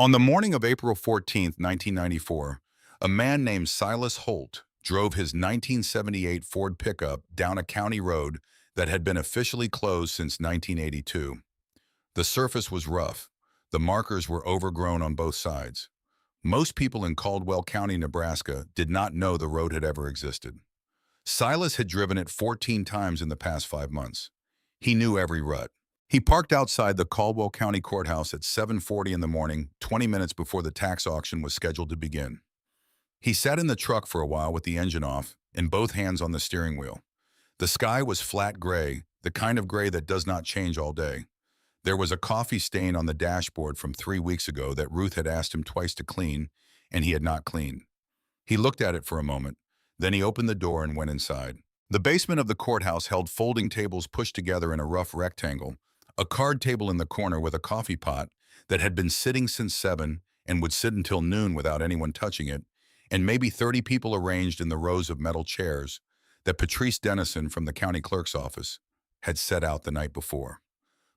On the morning of April 14th, 1994, a man named Silas Holt drove his 1978 Ford pickup down a county road that had been officially closed since 1982. The surface was rough. The markers were overgrown on both sides. Most people in Caldwell County, Nebraska, did not know the road had ever existed. Silas had driven it 14 times in the past 5 months. He knew every rut. He parked outside the Caldwell County Courthouse at 7:40 in the morning, 20 minutes before the tax auction was scheduled to begin. He sat in the truck for a while with the engine off and both hands on the steering wheel. The sky was flat gray, the kind of gray that does not change all day. There was a coffee stain on the dashboard from 3 weeks ago that Ruth had asked him twice to clean, and he had not cleaned. He looked at it for a moment, then he opened the door and went inside. The basement of the courthouse held folding tables pushed together in a rough rectangle, a card table in the corner with a coffee pot that had been sitting since 7 and would sit until noon without anyone touching it, and maybe 30 people arranged in the rows of metal chairs that Patrice Dennison from the county clerk's office had set out the night before.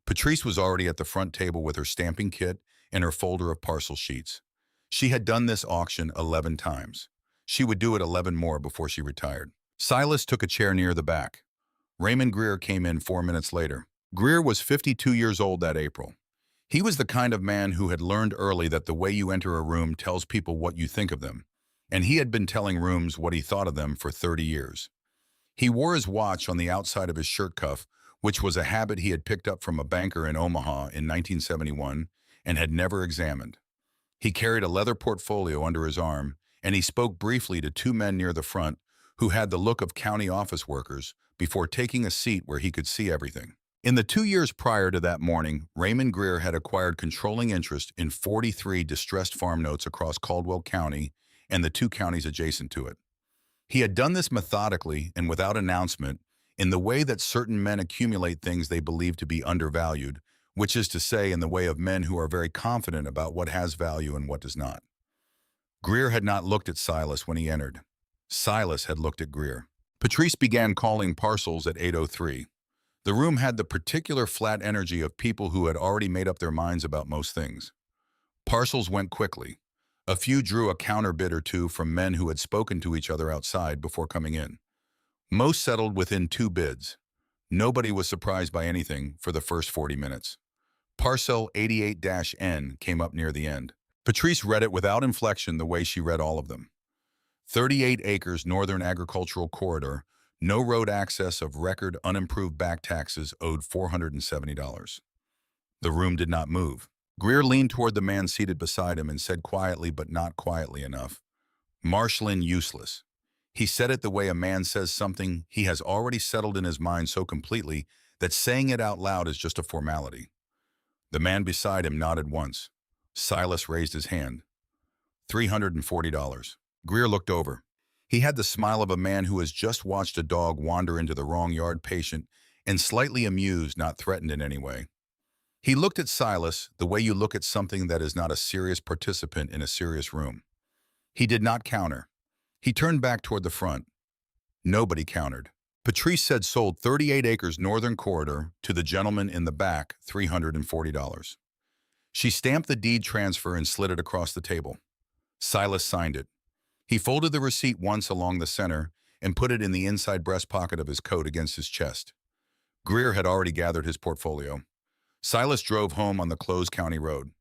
Patrice was already at the front table with her stamping kit and her folder of parcel sheets. She had done this auction 11 times. She would do it 11 more before she retired. Silas took a chair near the back. Raymond Greer came in 4 minutes later. Greer was 52 years old that April. He was the kind of man who had learned early that the way you enter a room tells people what you think of them, and he had been telling rooms what he thought of them for 30 years. He wore his watch on the outside of his shirt cuff, which was a habit he had picked up from a banker in Omaha in 1971 and had never examined. He carried a leather portfolio under his arm, and he spoke briefly to two men near the front who had the look of county office workers before taking a seat where he could see everything. In the 2 years prior to that morning, Raymond Greer had acquired controlling interest in 43 distressed farm notes across Caldwell County and the two counties adjacent to it. He had done this methodically and without announcement, in the way that certain men accumulate things they believe to be undervalued, which is to say in the way of men who are very confident about what has value and what does not. Greer had not looked at Silas when he entered. Silas had looked at Greer. Patrice began calling parcels at 8:03. The room had the particular flat energy of people who had already made up their minds about most things. Parcels went quickly. A few drew a counter bid or two from men who had spoken to each other outside before coming in. Most settled within 2 bids. Nobody was surprised by anything for the first 40 minutes. Parcel 88-N came up near the end. Patrice read it without inflection the way she read all of them. 38 acres northern agricultural corridor, no road access of record unimproved back taxes owed $470. The room did not move. Greer leaned toward the man seated beside him and said quietly but not quietly enough, "Marshland useless." He said it the way a man says something he has already settled in his mind so completely that saying it out loud is just a formality. The man beside him nodded once. Silas raised his hand. $340. Greer looked over. He had the smile of a man who has just watched a dog wander into the wrong yard, patient and slightly amused, not threatened in any way. He looked at Silas the way you look at something that is not a serious participant in a serious room. He did not counter. He turned back toward the front. Nobody countered. Patrice said sold 38 acres northern corridor to the gentleman in the back, $340. She stamped the deed transfer and slid it across the table. Silas signed it. He folded the receipt once along the center and put it in the inside breast pocket of his coat against his chest. Greer had already gathered his portfolio. Silas drove home on the closed county road.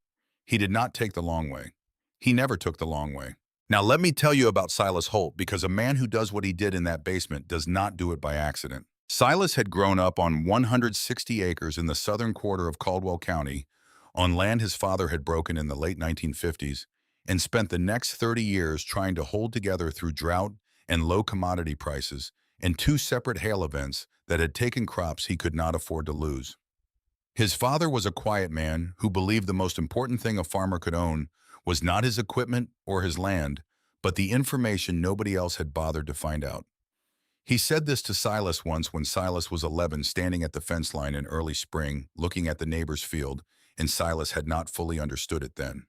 He did not take the long way. He never took the long way. Now let me tell you about Silas Holt, because a man who does what he did in that basement does not do it by accident. Silas had grown up on 160 acres in the southern quarter of Caldwell County, on land his father had broken in the late 1950s, and spent the next 30 years trying to hold together through drought and low commodity prices and 2 separate hail events that had taken crops he could not afford to lose. His father was a quiet man who believed the most important thing a farmer could own was not his equipment or his land, but the information nobody else had bothered to find out. He said this to Silas once when Silas was 11, standing at the fence line in early spring, looking at the neighbor's field, and Silas had not fully understood it then.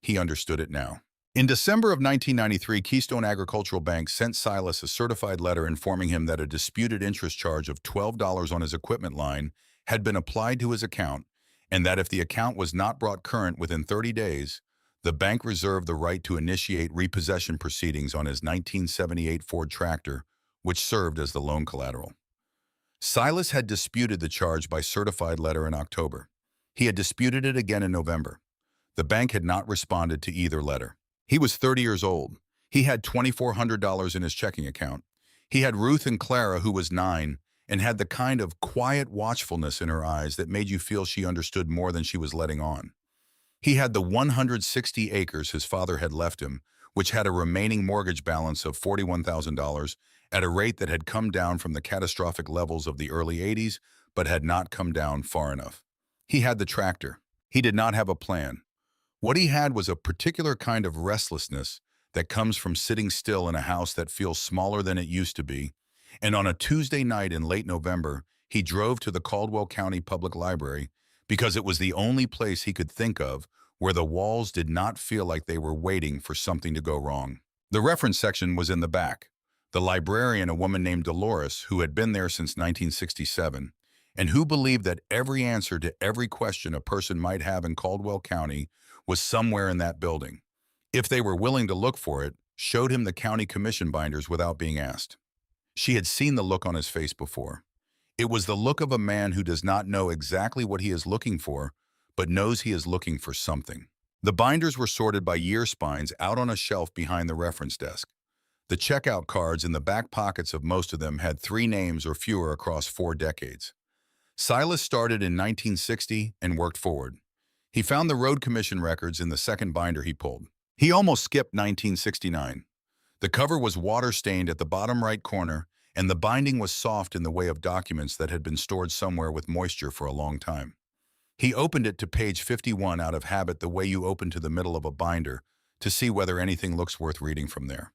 He understood it now. In December of 1993, Keystone Agricultural Bank sent Silas a certified letter informing him that a disputed interest charge of $12 on his equipment line had been applied to his account, and that if the account was not brought current within 30 days, The bank reserved the right to initiate repossession proceedings on his 1978 Ford tractor, which served as the loan collateral. Silas had disputed the charge by certified letter in October. He had disputed it again in November. The bank had not responded to either letter. He was 30 years old. He had $2,400 in his checking account. He had Ruth and Clara, who was 9, and had the kind of quiet watchfulness in her eyes that made you feel she understood more than she was letting on. He had the 160 acres his father had left him, which had a remaining mortgage balance of $41,000 at a rate that had come down from the catastrophic levels of the early 80s, but had not come down far enough. He had the tractor. He did not have a plan. What he had was a particular kind of restlessness that comes from sitting still in a house that feels smaller than it used to be, and on a Tuesday night in late November, he drove to the Caldwell County Public Library because it was the only place he could think of where the walls did not feel like they were waiting for something to go wrong. The reference section was in the back. The librarian, a woman named Dolores, who had been there since 1967, and who believed that every answer to every question a person might have in Caldwell County was somewhere in that building. If they were willing to look for it, showed him the county commission binders without being asked. She had seen the look on his face before. It was the look of a man who does not know exactly what he is looking for, but knows he is looking for something. The binders were sorted by year spines out on a shelf behind the reference desk. The checkout cards in the back pockets of most of them had 3 names or fewer across 4 decades. Silas started in 1960 and worked forward. He found the road commission records in the second binder he pulled. He almost skipped 1969. The cover was water-stained at the bottom right corner, and the binding was soft in the way of documents that had been stored somewhere with moisture for a long time. He opened it to page 51 out of habit, the way you open to the middle of a binder, to see whether anything looks worth reading from there.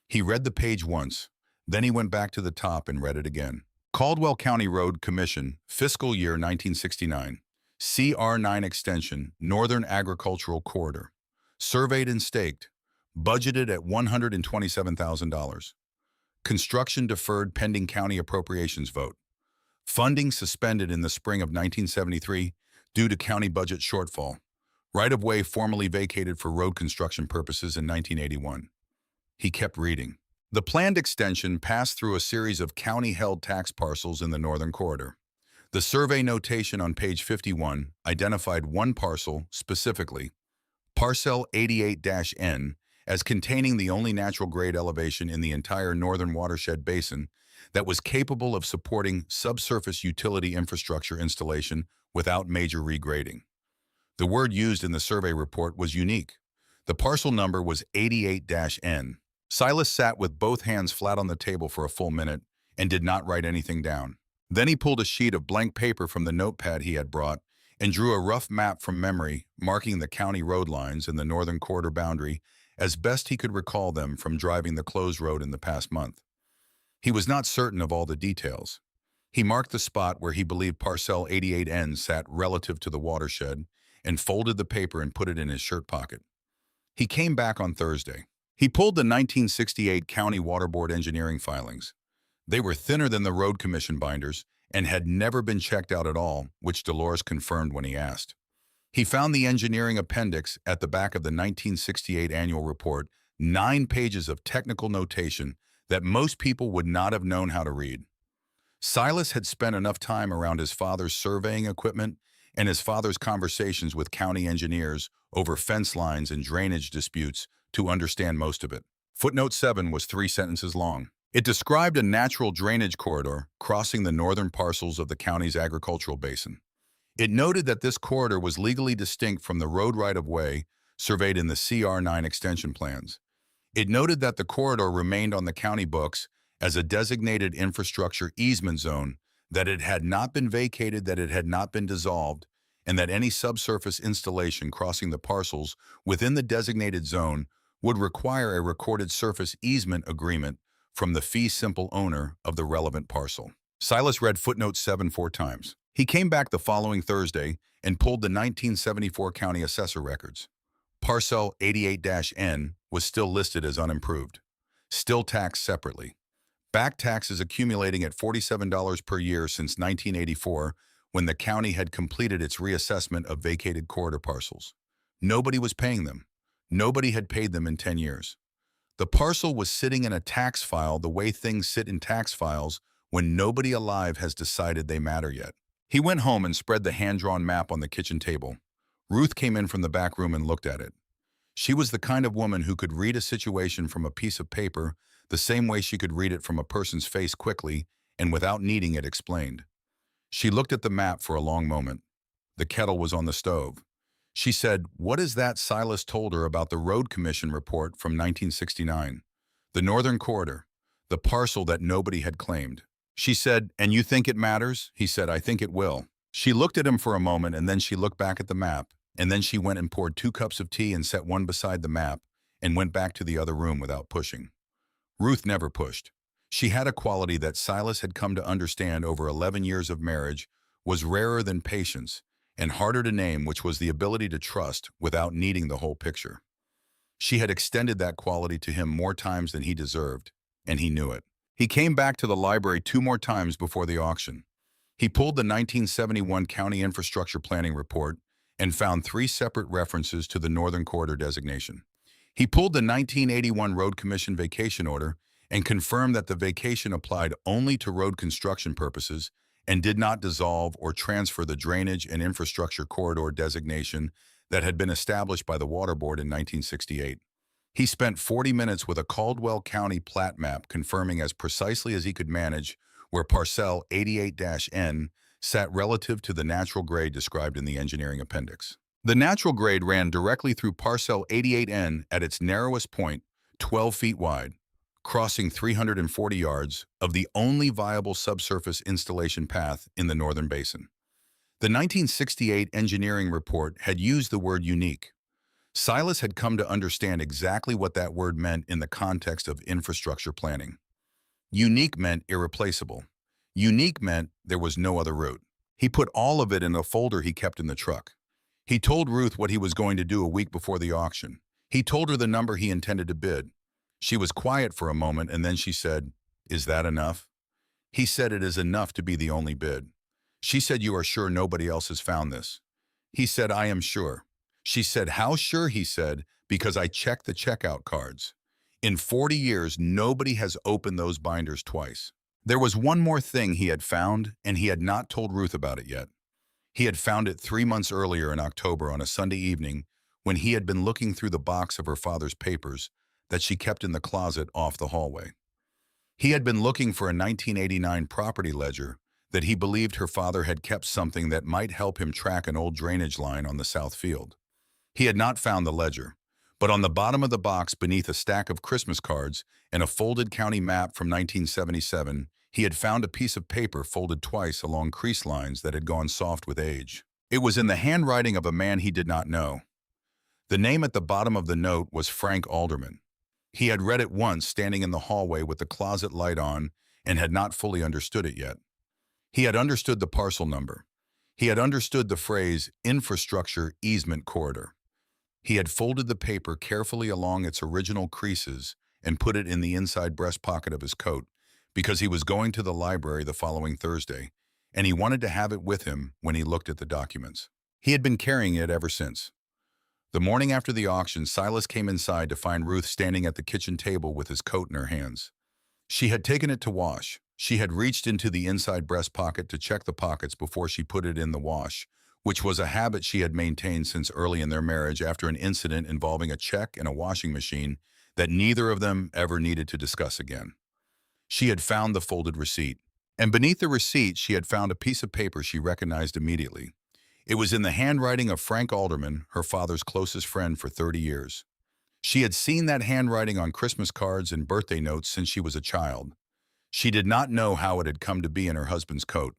He read the page once, then he went back to the top and read it again. Caldwell County Road Commission, Fiscal Year 1969, CR9 Extension, Northern Agricultural Corridor. Surveyed and staked, budgeted at $127,000. Construction deferred pending county appropriations vote. Funding suspended in the spring of 1973 due to county budget shortfall. Right-of-way formally vacated for road construction purposes in 1981. He kept reading. The planned extension passed through a series of county-held tax parcels in the northern corridor. The survey notation on page 51 identified one parcel specifically, Parcel 88-N, as containing the only natural grade elevation in the entire northern watershed basin that was capable of supporting subsurface utility infrastructure installation without major regrading. The word used in the survey report was unique. The parcel number was 88-N. Silas sat with both hands flat on the table for a full minute and did not write anything down. Then he pulled a sheet of blank paper from the notepad he had brought and drew a rough map from memory, marking the county road lines in the northern corridor boundary as best he could recall them from driving the closed road in the past month. He was not certain of all the details. He marked the spot where he believed Parcel 88N sat relative to the watershed and folded the paper and put it in his shirt pocket. He came back on Thursday. He pulled the 1968 County Water Board engineering filings. They were thinner than the road commission binders and had never been checked out at all, which Dolores confirmed when he asked. He found the engineering appendix at the back of the 1968 annual report, 9 pages of technical notation that most people would not have known how to read. Silas had spent enough time around his father's surveying equipment and his father's conversations with county engineers over fence lines and drainage disputes to understand most of it. Footnote 7 was 3 sentences long. It described a natural drainage corridor crossing the northern parcels of the county's agricultural basin. It noted that this corridor was legally distinct from the road right-of-way surveyed in the CR9 extension plans. It noted that the corridor remained on the county books as a designated infrastructure easement zone, that it had not been vacated, that it had not been dissolved, and that any subsurface installation crossing the parcels within the designated zone would require a recorded surface easement agreement from the fee simple owner of the relevant parcel. Silas read footnote 7 4 times. He came back the following Thursday and pulled the 1974 county assessor records. Parcel 88-N was still listed as unimproved, still taxed separately. Back taxes accumulating at $47 per year since 1984, when the county had completed its reassessment of vacated corridor parcels. Nobody was paying them. Nobody had paid them in 10 years. The parcel was sitting in a tax file the way things sit in tax files when nobody alive has decided they matter yet. He went home and spread the hand-drawn map on the kitchen table. Ruth came in from the back room and looked at it. She was the kind of woman who could read a situation from a piece of paper the same way she could read it from a person's face quickly and without needing it explained. She looked at the map for a long moment. The kettle was on the stove. She said, "What is that?" Silas told her about the Road Commission report from 1969. The Northern Corridor, the parcel that nobody had claimed. She said, "And you think it matters?" He said, "I think it will." She looked at him for a moment and then she looked back at the map, and then she went and poured 2 cups of tea and set one beside the map and went back to the other room without pushing. Ruth never pushed. She had a quality that Silas had come to understand over 11 years of marriage was rarer than patience and harder to name, which was the ability to trust without needing the whole picture. She had extended that quality to him more times than he deserved, and he knew it. He came back to the library 2 more times before the auction. He pulled the 1971 County Infrastructure Planning Report and found 3 separate references to the Northern Corridor designation. He pulled the 1981 Road Commission vacation order and confirmed that the vacation applied only to road construction purposes and did not dissolve or transfer the drainage and infrastructure corridor designation that had been established by the Water Board in 1968. He spent 40 minutes with a Caldwell County plat map confirming as precisely as he could manage where parcel 88-N sat relative to the natural grade described in the engineering appendix. The natural grade ran directly through parcel 88N at its narrowest point, 12 feet wide, crossing 340 yards of the only viable subsurface installation path in the northern basin. The 1968 engineering report had used the word unique. Silas had come to understand exactly what that word meant in the context of infrastructure planning. Unique meant irreplaceable. Unique meant there was no other route. He put all of it in a folder he kept in the truck. He told Ruth what he was going to do a week before the auction. He told her the number he intended to bid. She was quiet for a moment and then she said, "Is that enough?" He said, "It is enough to be the only bid." She said, "You are sure nobody else has found this?" He said, "I am sure." She said, "How sure?" He said, "Because I checked the checkout cards. In 40 years, nobody has opened those binders twice." There was one more thing he had found, and he had not told Ruth about it yet. He had found it 3 months earlier in October on a Sunday evening when he had been looking through the box of her father's papers that she kept in the closet off the hallway. He had been looking for a 1989 property ledger that he believed her father had kept something that might help him track an old drainage line on the south field. He had not found the ledger, but on the bottom of the box beneath a stack of Christmas cards and a folded county map from 1977, he had found a piece of paper folded twice along crease lines that had gone soft with age. It was in the handwriting of a man he did not know. The name at the bottom of the note was Frank Alderman. He had read it once standing in the hallway with the closet light on and had not fully understood it yet. He had understood the parcel number. He had understood the phrase infrastructure easement corridor. He had folded the paper carefully along its original creases and put it in the inside breast pocket of his coat because he was going to the library the following Thursday, and he wanted to have it with him when he looked at the documents. He had been carrying it ever since. The morning after the auction, Silas came inside to find Ruth standing at the kitchen table with his coat in her hands. She had taken it to wash. She had reached into the inside breast pocket to check the pockets before she put it in the wash, which was a habit she had maintained since early in their marriage after an incident involving a check and a washing machine that neither of them ever needed to discuss again. She had found the folded receipt, and beneath the receipt she had found a piece of paper she recognized immediately. It was in the handwriting of Frank Alderman, her father's closest friend for 30 years. She had seen that handwriting on Christmas cards and birthday notes since she was a child. She did not know how it had come to be in her husband's coat.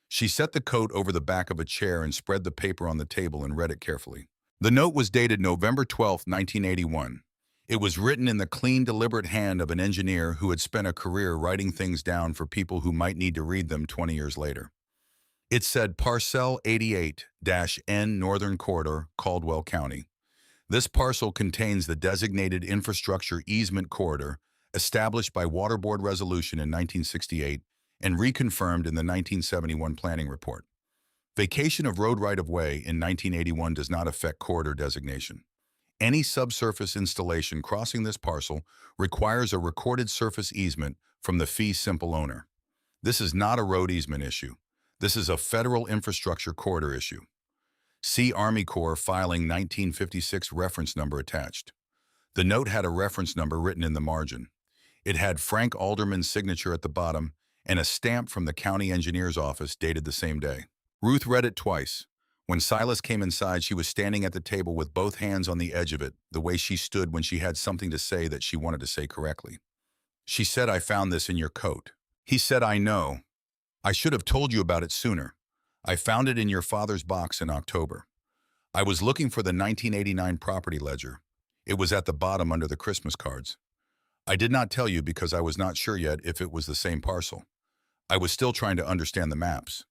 She set the coat over the back of a chair and spread the paper on the table and read it carefully. The note was dated November 12, 1981. It was written in the clean, deliberate hand of an engineer who had spent a career writing things down for people who might need to read them 20 years later. It said Parcel 88-N Northern Corridor, Caldwell County. This parcel contains the designated infrastructure easement corridor established by Water Board resolution in 1968 and reconfirmed in the 1971 planning report. Vacation of road right-of-way in 1981 does not affect corridor designation. any subsurface installation crossing this parcel requires a recorded surface easement from the fee simple owner. This is not a road easement issue. This is a federal infrastructure corridor issue. See Army Corps Filing 1956 reference number attached. The note had a reference number written in the margin. It had Frank Alderman's signature at the bottom and a stamp from the county engineer's office dated the same day. Ruth read it twice. When Silas came inside, she was standing at the table with both hands on the edge of it, the way she stood when she had something to say that she wanted to say correctly. She said, "I found this in your coat." He said, "I know. I should have told you about it sooner. I found it in your father's box in October. I was looking for the 1989 property ledger. It was at the bottom under the Christmas cards. I did not tell you because I was not sure yet if it was the same parcel. I was still trying to understand the maps."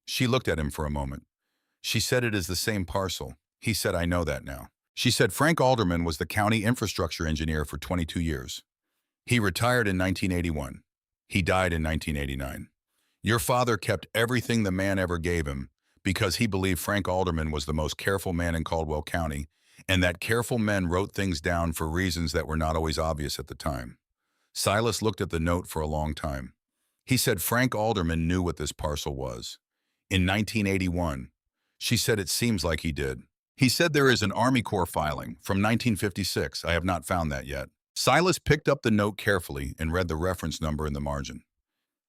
She looked at him for a moment. She said, "It is the same parcel." He said, "I know that now." She said, "Frank Alderman was the county infrastructure engineer for 22 years. He retired in 1981. He died in 1989. Your father kept everything the man ever gave him because he believed Frank Alderman was the most careful man in Caldwell County, and that careful men wrote things down for reasons that were not always obvious at the time." Silas looked at the note for a long time. He said Frank Alderman knew what this parcel was. In 1981, she said it seems like he did. He said there is an Army Corps filing from 1956. I have not found that yet. Silas picked up the note carefully and read the reference number in the margin.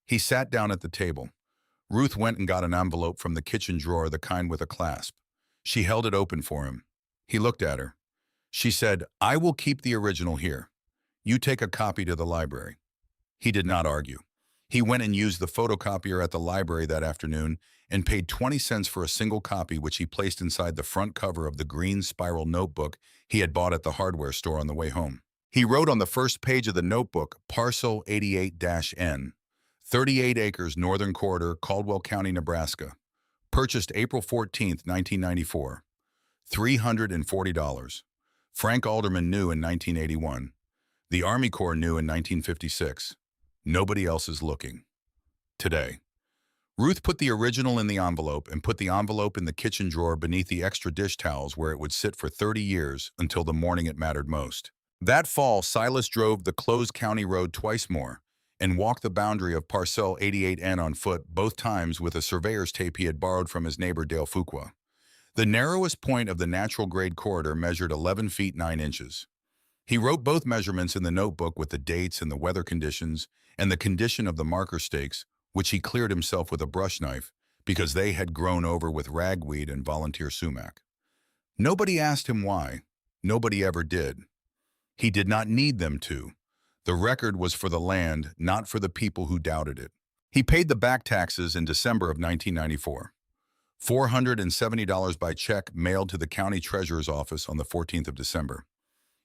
He sat down at the table. Ruth went and got an envelope from the kitchen drawer, the kind with a clasp. She held it open for him. He looked at her. She said, "I will keep the original here. You take a copy to the library." He did not argue. He went and used the photocopier at the library that afternoon and paid 20 cents for a single copy, which he placed inside the front cover of the green spiral notebook he had bought at the hardware store on the way home. He wrote on the first page of the notebook, "Parcel 88-N, 38 acres, Northern Corridor, Caldwell County, Nebraska. Purchased April 14, 1994. $340. Frank Alderman knew in 1981. The Army Corps knew in 1956. Nobody else is looking. Today." Ruth put the original in the envelope and put the envelope in the kitchen drawer beneath the extra dish towels where it would sit for 30 years until the morning it mattered most. That fall, Silas drove the closed county road twice more and walked the boundary of Parcel 88N on foot, both times with a surveyor's tape he had borrowed from his neighbor Dale Fuqua. The narrowest point of the natural grade corridor measured 11 feet 9 inches. He wrote both measurements in the notebook with the dates and the weather conditions and the condition of the marker stakes, which he cleared himself with a brush knife because they had grown over with ragweed and volunteer sumac. Nobody asked him why. Nobody ever did. He did not need them to. The record was for the land, not for the people who doubted it. He paid the back taxes in December of 1994. $470 by check mailed to the county treasurer's office on the 14th of December.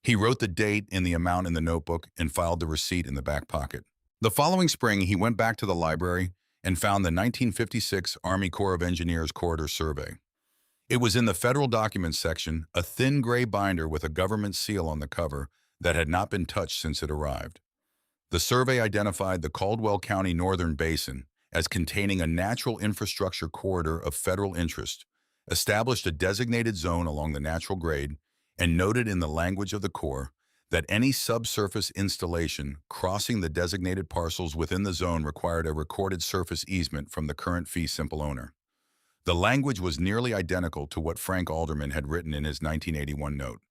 He wrote the date and the amount in the notebook and filed the receipt in the back pocket. The following spring, he went back to the library and found the 1956 Army Corps of Engineers Corridor Survey. It was in the federal documents section, a thin gray binder with a government seal on the cover that had not been touched since it arrived. The survey identified the Caldwell County Northern Basin as containing a natural infrastructure corridor of federal interest, established a designated zone along the natural grade, and noted in the language of the Corps that any subsurface installation crossing the designated parcels within the zone required a recorded surface easement from the current fee simple owner. The language was nearly identical to what Frank Alderman had written in his 1981 note.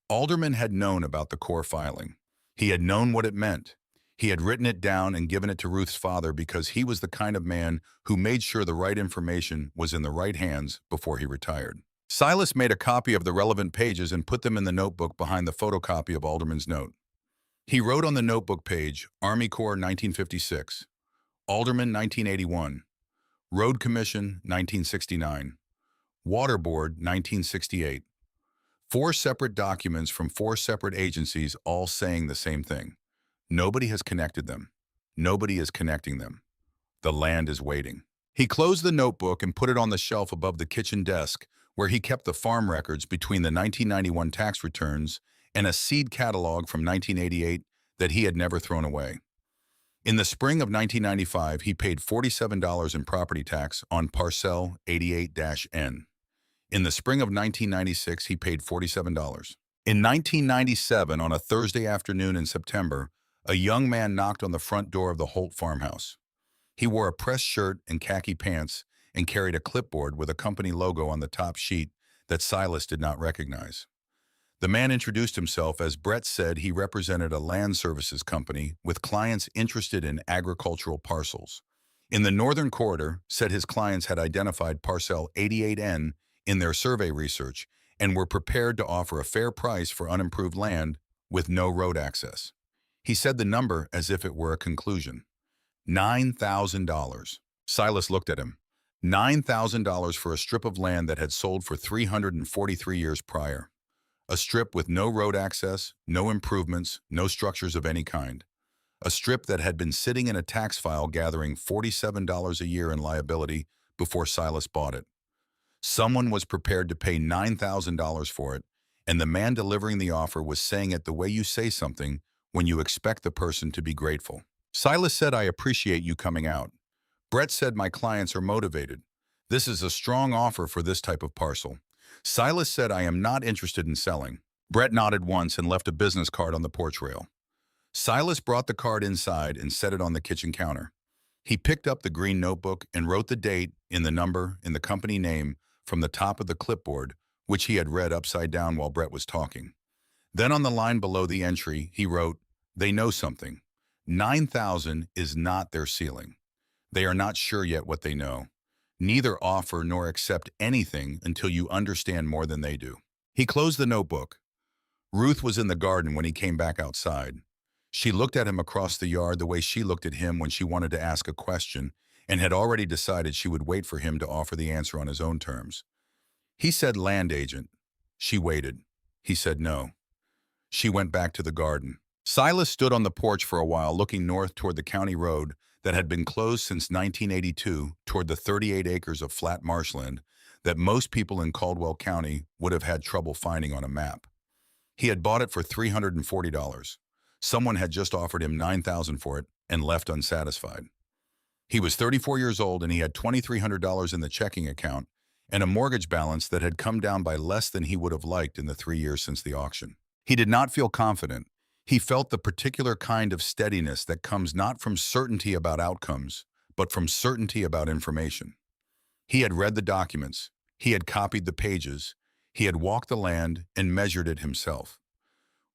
Alderman had known about the Corps filing. He had known what it meant. He had written it down and given it to Ruth's father because he was the kind of man who made sure the right information was in the right hands before he retired. Silas made a copy of the relevant pages and put them in the notebook behind the photocopy of Alderman's note. He wrote on the notebook page, Army Corps 1956, Alderman 1981, Road Commission 1969, Water Board 1968. 4 separate documents from 4 separate agencies all saying the same thing. Nobody has connected them. Nobody is connecting them. The land is waiting. He closed the notebook and put it on the shelf above the kitchen desk where he kept the farm records between the 1991 tax returns and a seed catalog from 1988 that he had never thrown away. In the spring of 1995, he paid $47 in property tax on Parcel 88-N. In the spring of 1996, he paid $47. In 1997, on a Thursday afternoon in September, a young man knocked on the front door of the Holt farmhouse. He wore a pressed shirt and khaki pants and carried a clipboard with a company logo on the top sheet that Silas did not recognize. The man introduced himself as Brett said he represented a land services company with clients interested in agricultural parcels. In the Northern Corridor, said his clients had identified parcel 88N in their survey research and were prepared to offer a fair price for unimproved land with no road access. He said the number as if it were a conclusion. $9,000. Silas looked at him. $9,000 for a strip of land that had sold for 343 years prior. A strip with no road access, no improvements, no structures of any kind. A strip that had been sitting in a tax file gathering $47 a year in liability before Silas bought it. Someone was prepared to pay $9,000 for it, and the man delivering the offer was saying it the way you say something when you expect the person to be grateful. Silas said, "I appreciate you coming out." Brett said, "My clients are motivated. This is a strong offer for this type of parcel." Silas said, "I am not interested in selling." Brett nodded once and left a business card on the porch rail. Silas brought the card inside and set it on the kitchen counter. He picked up the green notebook and wrote the date in the number in the company name from the top of the clipboard, which he had read upside down while Brett was talking. Then on the line below the entry, he wrote, "They know something. 9,000 is not their ceiling. They are not sure yet what they know. Neither offer nor accept anything until you understand more than they do." He closed the notebook. Ruth was in the garden when he came back outside. She looked at him across the yard the way she looked at him when she wanted to ask a question and had already decided she would wait for him to offer the answer on his own terms. He said, "Land agent." She waited. He said no. She went back to the garden. Silas stood on the porch for a while looking north toward the county road that had been closed since 1982 toward the 38 acres of flat marshland that most people in Caldwell County would have had trouble finding on a map. He had bought it for $340. Someone had just offered him $9,000 for it and left unsatisfied. He was 34 years old and he had $2,300 in the checking account and a mortgage balance that had come down by less than he would have liked in the 3 years since the auction. He did not feel confident. He felt the particular kind of steadiness that comes not from certainty about outcomes, but from certainty about information. He had read the documents. He had copied the pages. He had walked the land and measured it himself.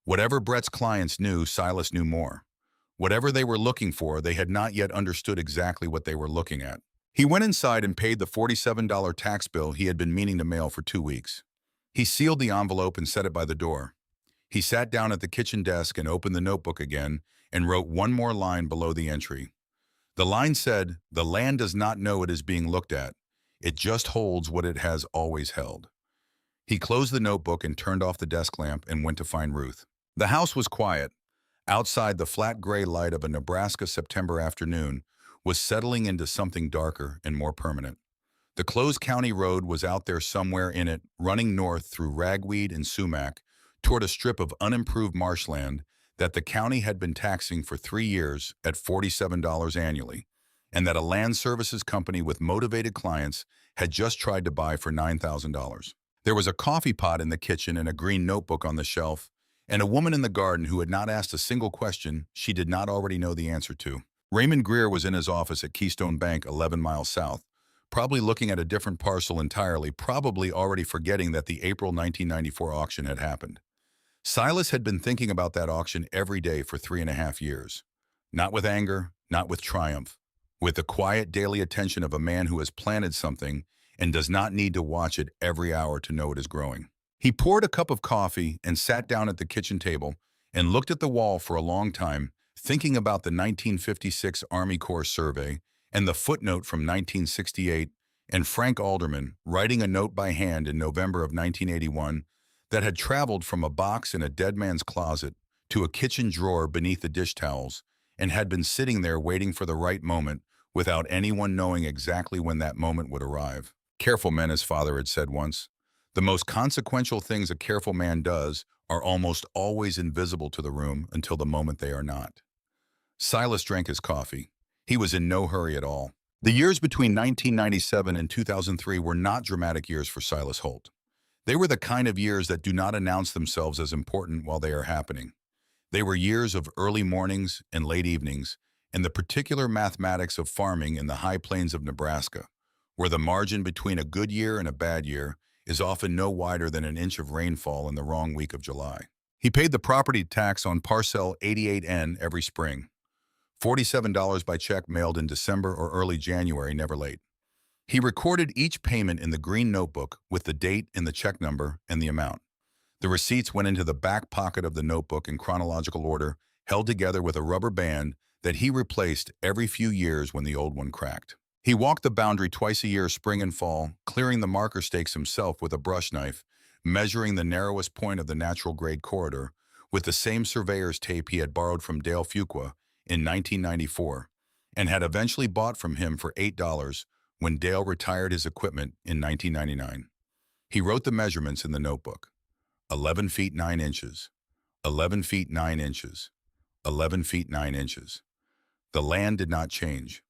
Whatever Brett's clients knew, Silas knew more. Whatever they were looking for, they had not yet understood exactly what they were looking at. He went inside and paid the $47 tax bill he had been meaning to mail for 2 weeks. He sealed the envelope and set it by the door. He sat down at the kitchen desk and opened the notebook again and wrote one more line below the entry. The line said, "The land does not know it is being looked at. It just holds what it has always held." He closed the notebook and turned off the desk lamp and went to find Ruth. The house was quiet. Outside, the flat gray light of a Nebraska September afternoon was settling into something darker and more permanent. The closed county road was out there somewhere in it, running north through ragweed and sumac toward a strip of unimproved marshland that the county had been taxing for 3 years at $47 annually, and that a land services company with motivated clients had just tried to buy for $9,000. There was a coffee pot in the kitchen and a green notebook on the shelf, and a woman in the garden who had not asked a single question she did not already know the answer to. Raymond Greer was in his office at Keystone Bank 11 miles south, probably looking at a different parcel entirely, probably already forgetting that the April 1994 auction had happened. Silas had been thinking about that auction every day for 3.5 years. Not with anger, not with triumph, with the quiet daily attention of a man who has planted something and does not need to watch it every hour to know it is growing. He poured a cup of coffee and sat down at the kitchen table and looked at the wall for a long time, thinking about the 1956 Army Corps survey and the footnote from 1968 and Frank Alderman writing a note by hand in November of 1981 that had traveled from a box in a dead man's closet to a kitchen drawer beneath the dish towels and had been sitting there waiting for the right moment without anyone knowing exactly when that moment would arrive. "Careful men," his father had said once. "The most consequential things a careful man does are almost always invisible to the room until the moment they are not." Silas drank his coffee. He was in no hurry at all. The years between 1997 and 2003 were not dramatic years for Silas Holt. They were the kind of years that do not announce themselves as important while they are happening. They were years of early mornings and late evenings, and the particular mathematics of farming in the high plains of Nebraska, where the margin between a good year and a bad year is often no wider than an inch of rainfall in the wrong week of July. He paid the property tax on parcel 88N every spring, $47 by check mailed in December or early January, never late. He recorded each payment in the green notebook with the date and the check number and the amount. The receipts went into the back pocket of the notebook in chronological order, held together with a rubber band that he replaced every few years when the old one cracked. He walked the boundary twice a year, spring and fall, clearing the marker stakes himself with a brush knife, measuring the narrowest point of the natural grade corridor with the same surveyor's tape he had borrowed from Dale Fuqua in 1994 and had eventually bought from him for $8 when Dale retired his equipment in 1999. He wrote the measurements in the notebook: 11 feet 9 inches, 11 feet 9 inches, 11 feet 9 inches. The land did not change.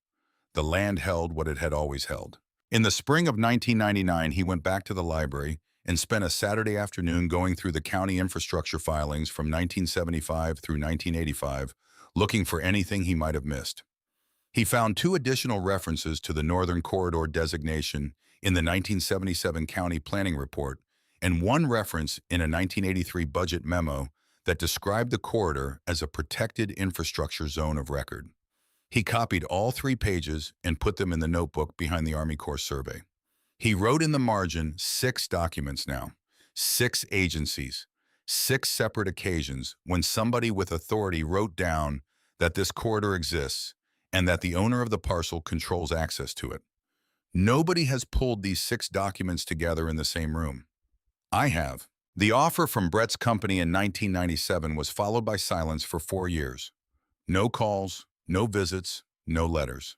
The land held what it had always held. In the spring of 1999, he went back to the library and spent a Saturday afternoon going through the county infrastructure filings from 1975 through 1985, looking for anything he might have missed. He found 2 additional references to the Northern Corridor designation in the 1977 County Planning Report and 1 reference in a 1983 budget memo that described the corridor as a protected infrastructure zone of record. He copied all 3 pages and put them in the notebook behind the Army Corps survey. He wrote in the margin 6 documents now, 6 agencies, 6 separate occasions when somebody with authority wrote down that this corridor exists and that the owner of the parcel controls access to it. Nobody has pulled these 6 documents together in the same room. I have. The offer from Brett's company in 1997 was followed by silence for 4 years. No calls, no visits, no letters.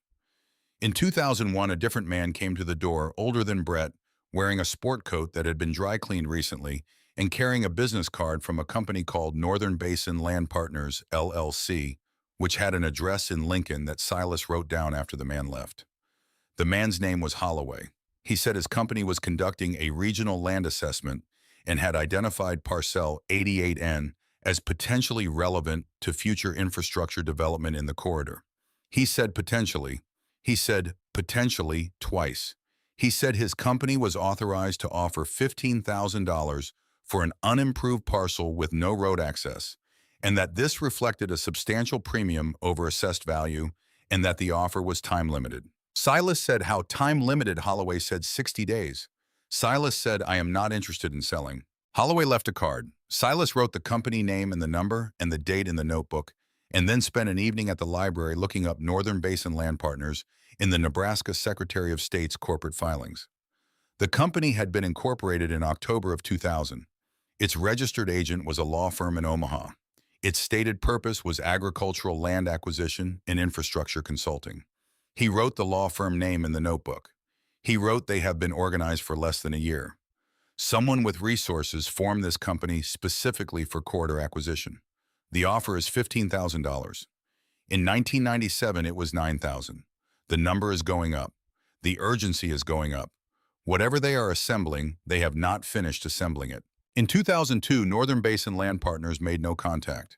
In 2001, a different man came to the door, older than Brett, wearing a sport coat that had been dry cleaned recently and carrying a business card from a company called Northern Basin Land Partners, LLC, which had an address in Lincoln that Silas wrote down after the man left. The man's name was Holloway. He said his company was conducting a regional land assessment and had identified parcel 88N as potentially relevant to future infrastructure development in the corridor. He said potentially. He said potentially twice. He said his company was authorized to offer $15,000 for an unimproved parcel with no road access, and that this reflected a substantial premium over assessed value, and that the offer was time-limited. Silas said how time-limited. Holloway said 60 days. Silas said, "I am not interested in selling." Holloway left a card. Silas wrote the company name and the number and the date in the notebook, and then spent an evening at the library looking up Northern Basin Land Partners in the Nebraska Secretary of State's corporate filings. The company had been incorporated in October of 2000. Its registered agent was a law firm in Omaha. Its stated purpose was agricultural land acquisition and infrastructure consulting. He wrote the law firm name in the notebook. He wrote they have been organized for less than a year. Someone with resources formed this company specifically for corridor acquisition. The offer is $15,000. In 1997, it was $9,000. The number is going up. The urgency is going up. Whatever they are assembling, they have not finished assembling it. In 2002, Northern Basin Land Partners made no contact.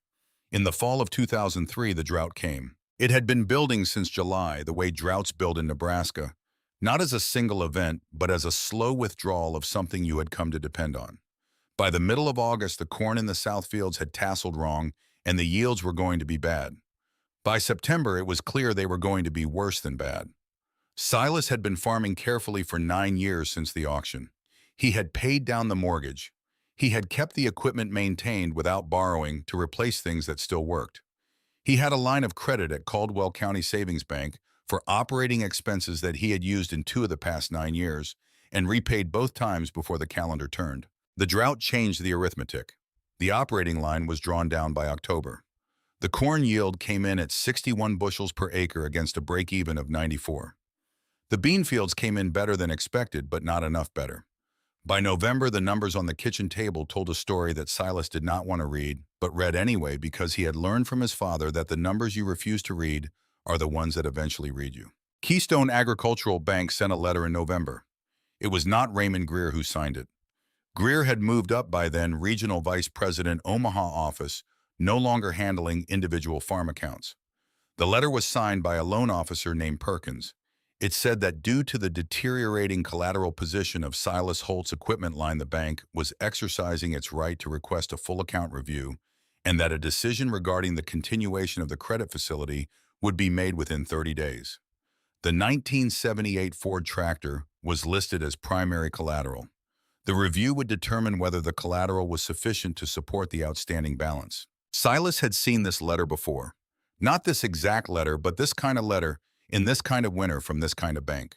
In the fall of 2003, the drought came. It had been building since July, the way droughts build in Nebraska, not as a single event, but as a slow withdrawal of something you had come to depend on. By the middle of August, the corn in the South fields had tasseled wrong, and the yields were going to be bad. By September, it was clear they were going to be worse than bad. Silas had been farming carefully for 9 years since the auction. He had paid down the mortgage. He had kept the equipment maintained without borrowing to replace things that still worked. He had a line of credit at Caldwell County Savings Bank for operating expenses that he had used in 2 of the past 9 years and repaid both times before the calendar turned. The drought changed the arithmetic. The operating line was drawn down by October. The corn yield came in at 61 bushels per acre against a break-even of 94. The bean fields came in better than expected, but not enough better. By November, the numbers on the kitchen table told a story that Silas did not want to read, but read anyway because he had learned from his father that the numbers you refuse to read are the ones that eventually read you. Keystone Agricultural Bank sent a letter in November. It was not Raymond Greer who signed it. Greer had moved up by then regional vice president Omaha office, no longer handling individual farm accounts. The letter was signed by a loan officer named Perkins. It said that due to the deteriorating collateral position of Silas Holt's equipment line, the bank was exercising its right to request a full account review and that a decision regarding the continuation of the credit facility would be made within 30 days. The 1978 Ford tractor was listed as primary collateral. The review would determine whether the collateral was sufficient to support the outstanding balance. Silas had seen this letter before. Not this exact letter, but this kind of letter in this kind of winter from this kind of bank.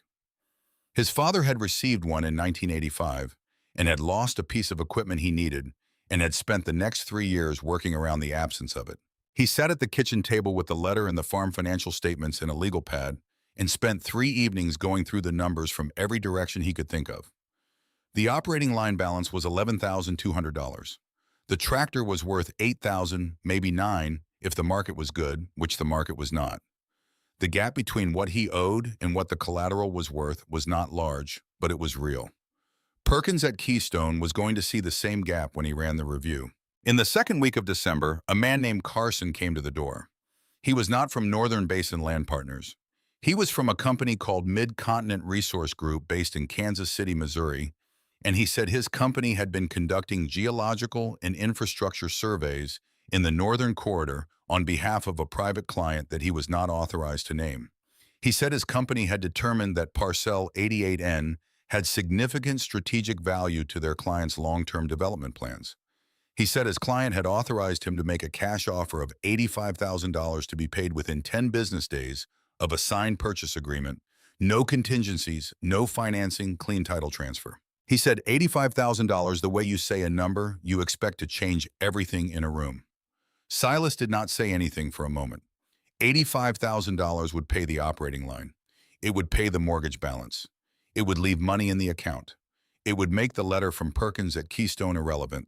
His father had received one in 1985 and had lost a piece of equipment he needed and had spent the next 3 years working around the absence of it. He sat at the kitchen table with the letter and the farm financial statements and a legal pad and spent 3 evenings going through the numbers from every direction he could think of. The operating line balance was $11,200. The tractor was worth $8,000, maybe $9,000, if the market was good, which the market was not. The gap between what he owed and what the collateral was worth was not large, but it was real. Perkins at Keystone was going to see the same gap when he ran the review. In the second week of December, a man named Carson came to the door. He was not from Northern Basin Land Partners. He was from a company called Mid-Continent Resource Group based in Kansas City, Missouri, and he said his company had been conducting geological and infrastructure surveys in the Northern Corridor on behalf of a private client that he was not authorized to name. He said his company had determined that Parcel 88N had significant strategic value to their client's long-term development plans. He said his client had authorized him to make a cash offer of $85,000 to be paid within 10 business days of a signed purchase agreement, no contingencies, no financing, clean title transfer. He said $85,000, the way you say a number, you expect to change everything in a room. Silas did not say anything for a moment. $85,000 would pay the operating line. It would pay the mortgage balance. It would leave money in the account. It would make the letter from Perkins at Keystone irrelevant.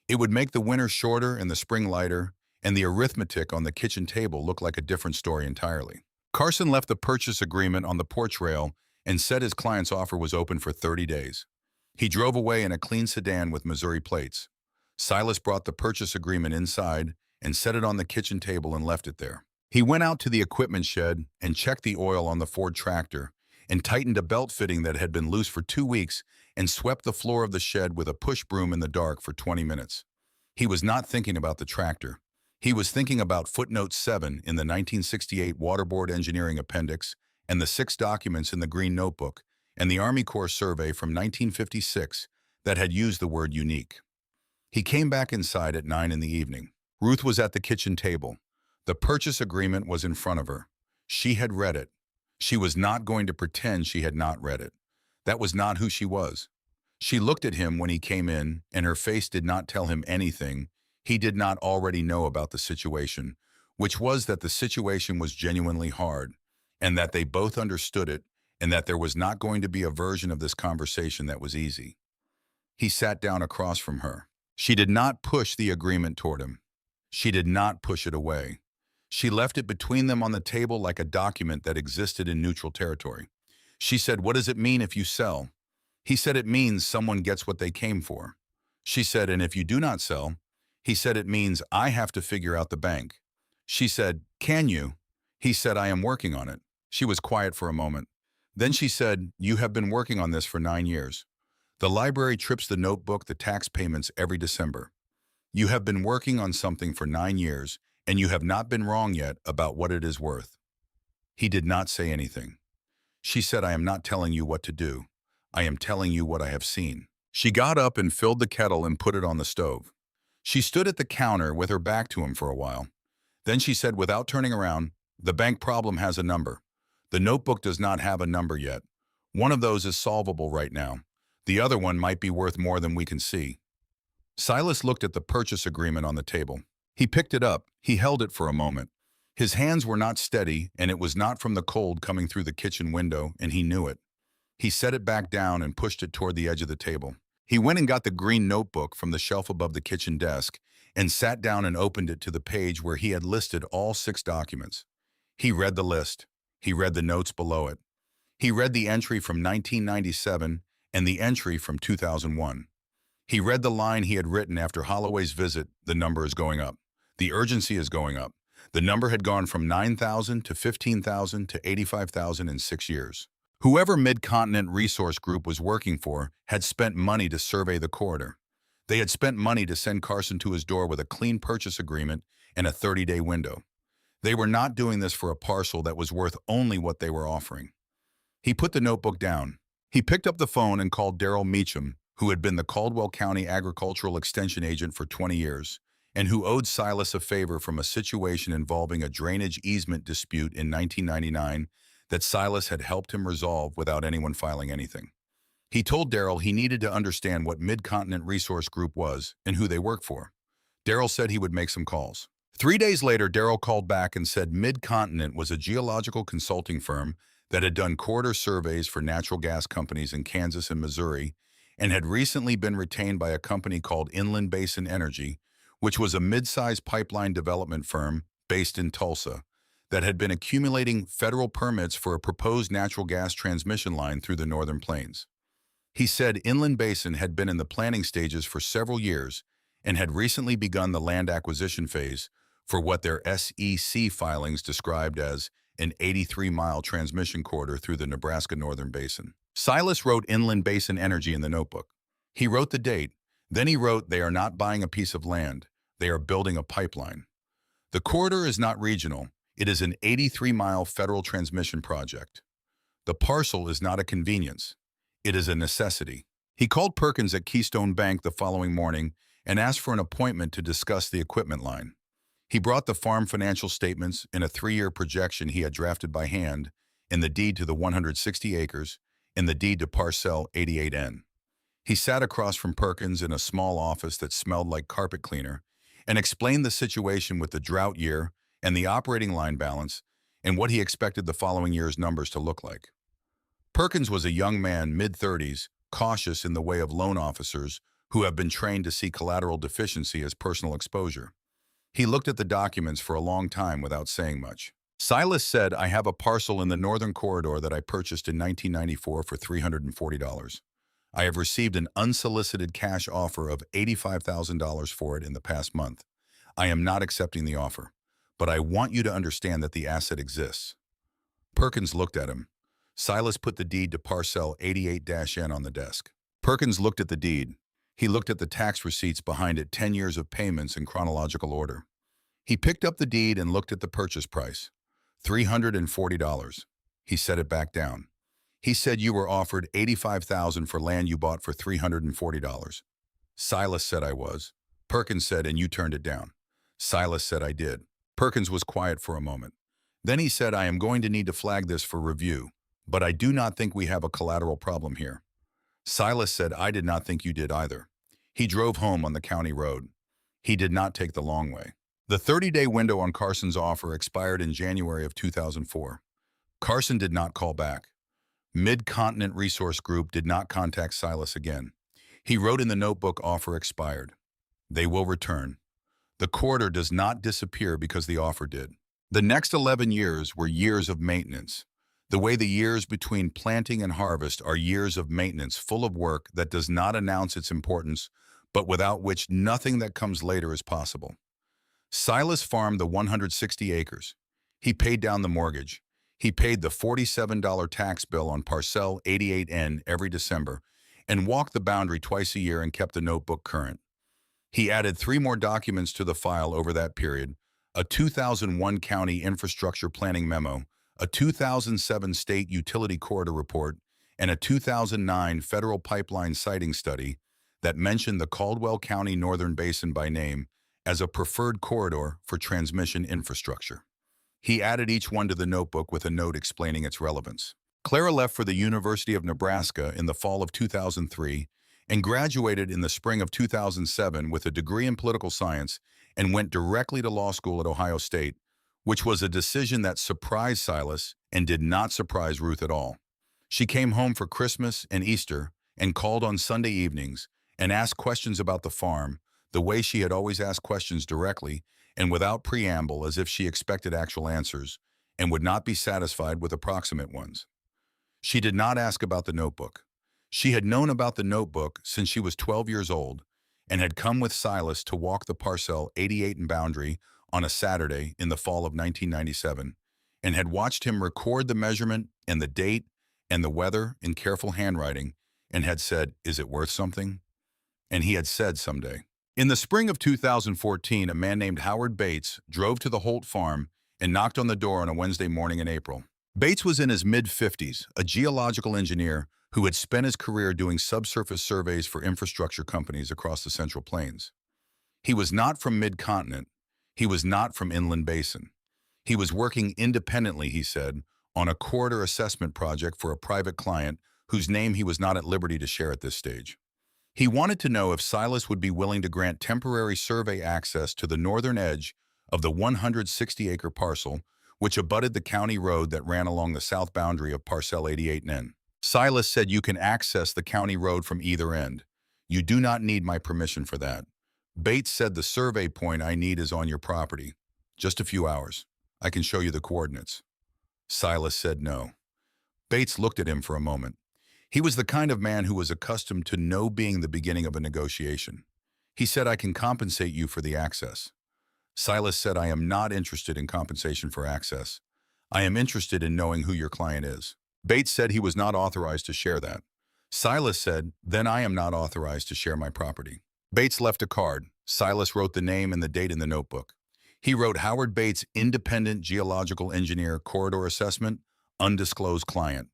It would make the winter shorter and the spring lighter, and the arithmetic on the kitchen table look like a different story entirely. Carson left the purchase agreement on the porch rail and said his client's offer was open for 30 days. He drove away in a clean sedan with Missouri plates. Silas brought the purchase agreement inside and set it on the kitchen table and left it there. He went out to the equipment shed and checked the oil on the Ford tractor and tightened a belt fitting that had been loose for 2 weeks and swept the floor of the shed with a push broom in the dark for 20 minutes. He was not thinking about the tractor. He was thinking about footnote 7 in the 1968 Waterboard Engineering Appendix and the 6 documents in the Green Notebook and the Army Corps survey from 1956 that had used the word unique. He came back inside at 9 in the evening. Ruth was at the kitchen table. The purchase agreement was in front of her. She had read it. She was not going to pretend she had not read it. That was not who she was. She looked at him when he came in, and her face did not tell him anything he did not already know about the situation, which was that the situation was genuinely hard, and that they both understood it, and that there was not going to be a version of this conversation that was easy. He sat down across from her. She did not push the agreement toward him. She did not push it away. She left it between them on the table like a document that existed in neutral territory. She said, "What does it mean if you sell?" He said, "It means someone gets what they came for." She said, "And if you do not sell?" He said, "It means I have to figure out the bank." She said, "Can you?" He said, "I am working on it." She was quiet for a moment. Then she said, "You have been working on this for 9 years. The library trips the notebook, the tax payments every December. You have been working on something for 9 years, and you have not been wrong yet about what it is worth." He did not say anything. She said, "I am not telling you what to do. I am telling you what I have seen." She got up and filled the kettle and put it on the stove. She stood at the counter with her back to him for a while. Then she said without turning around, "The bank problem has a number. The notebook does not have a number yet. One of those is solvable right now. The other one might be worth more than we can see." Silas looked at the purchase agreement on the table. He picked it up. He held it for a moment. His hands were not steady, and it was not from the cold coming through the kitchen window, and he knew it. He set it back down and pushed it toward the edge of the table. He went and got the green notebook from the shelf above the kitchen desk and sat down and opened it to the page where he had listed all 6 documents. He read the list. He read the notes below it. He read the entry from 1997 and the entry from 2001. He read the line he had written after Holloway's visit. The number is going up. The urgency is going up. The number had gone from 9,000 to 15,000 to 85,000 in 6 years. Whoever Mid-Continent Resource Group was working for had spent money to survey the corridor. They had spent money to send Carson to his door with a clean purchase agreement and a 30-day window. They were not doing this for a parcel that was worth only what they were offering. He put the notebook down. He picked up the phone and called Darrell Meacham, who had been the Caldwell County Agricultural Extension agent for 20 years, and who owed Silas a favor from a situation involving a drainage easement dispute in 1999 that Silas had helped him resolve without anyone filing anything. He told Darrell he needed to understand what Mid-Continent Resource Group was and who they worked for. Darrell said he would make some calls. 3 days later, Darrell called back and said Mid-Continent was a geological consulting firm that had done corridor surveys for natural gas companies in Kansas and Missouri and had recently been retained by a company called Inland Basin Energy, which was a mid-sized pipeline development firm based in Tulsa that had been accumulating federal permits for a proposed natural gas transmission line through the Northern Plains. He said Inland Basin had been in the planning stages for several years and had recently begun the land acquisition phase for what their SEC filings described as an 83-mile transmission corridor through the Nebraska Northern Basin. Silas wrote Inland Basin Energy in the notebook. He wrote the date. Then he wrote, they are not buying a piece of land. They are building a pipeline. The corridor is not regional. It is an 83-mile federal transmission project. The parcel is not a convenience. It is a necessity. He called Perkins at Keystone Bank the following morning and asked for an appointment to discuss the equipment line. He brought the farm financial statements and a 3-year projection he had drafted by hand in the deed to the 160 acres in the deed to Parcel 88N. He sat across from Perkins in a small office that smelled like carpet cleaner and explained the situation with the drought year and the operating line balance and what he expected the following year's numbers to look like. Perkins was a young man, mid-30s, cautious in the way of loan officers who have been trained to see collateral deficiency as personal exposure. He looked at the documents for a long time without saying much. Silas said, I have a parcel in the Northern Corridor that I purchased in 1994 for $340. I have received an unsolicited cash offer of $85,000 for it in the past month. I am not accepting the offer, but I want you to understand that the asset exists. Perkins looked at him. Silas put the deed to Parcel 88-N on the desk. Perkins looked at the deed. He looked at the tax receipts behind it, 10 years of payments in chronological order. He picked up the deed and looked at the purchase price. $340. He set it back down. He said you were offered $85,000 for land you bought for $340. Silas said I was. Perkins said, and you turned it down. Silas said I did. Perkins was quiet for a moment. Then he said, I am going to need to flag this for review, but I do not think we have a collateral problem here. Silas said, I did not think you did either. He drove home on the county road. He did not take the long way. The 30-day window on Carson's offer expired in January of 2004. Carson did not call back. Mid-Continent Resource Group did not contact Silas again. He wrote in the notebook, offer expired. They will return. The corridor does not disappear because the offer did. The next 11 years were years of maintenance. The way the years between planting and harvest are years of maintenance, full of work that does not announce its importance, but without which nothing that comes later is possible. Silas farmed the 160 acres. He paid down the mortgage. He paid the $47 tax bill on Parcel 88N every December and walked the boundary twice a year and kept the notebook current. He added 3 more documents to the file over that period: a 2001 county infrastructure planning memo, a 2007 state utility corridor report, and a 2009 federal pipeline siting study that mentioned the Caldwell County Northern Basin by name as a preferred corridor for transmission infrastructure. He added each one to the notebook with a note explaining its relevance. Clara left for the University of Nebraska in the fall of 2003 and graduated in the spring of 2007 with a degree in political science and went directly to law school at Ohio State, which was a decision that surprised Silas and did not surprise Ruth at all. She came home for Christmas and Easter and called on Sunday evenings and asked questions about the farm, the way she had always asked questions directly and without preamble, as if she expected actual answers and would not be satisfied with approximate ones. She did not ask about the notebook. She had known about the notebook since she was 12 years old and had come with Silas to walk the parcel 88 in Boundary on a Saturday in the fall of 1997 and had watched him record the measurement and the date and the weather in careful handwriting and had said, "Is it worth something?" And he had said someday. In the spring of 2014, a man named Howard Bates drove to the Holt farm and knocked on the door on a Wednesday morning in April. Bates was in his mid-50s, a geological engineer who had spent his career doing subsurface surveys for infrastructure companies across the Central Plains. He was not from mid-continent. He was not from inland basin. He was working independently, he said, on a corridor assessment project for a private client whose name he was not at liberty to share at this stage. He wanted to know if Silas would be willing to grant temporary survey access to the northern edge of the 160-acre parcel, which abutted the county road that ran along the south boundary of Parcel 88N. Silas said, "You can access the county road from either end. You do not need my permission for that." Bates said, "The survey point I need is on your property. Just a few hours. I can show you the coordinates." Silas said no. Bates looked at him for a moment. He was the kind of man who was accustomed to no being the beginning of a negotiation. He said, "I can compensate you for the access." Silas said, "I am not interested in compensation for access. I am interested in knowing who your client is." Bates said he was not authorized to share that. Silas said, "Then I am not authorized to share my property." Bates left a card. Silas wrote the name and the date in the notebook. He wrote, "Howard Bates, independent geological engineer, corridor assessment, undisclosed client.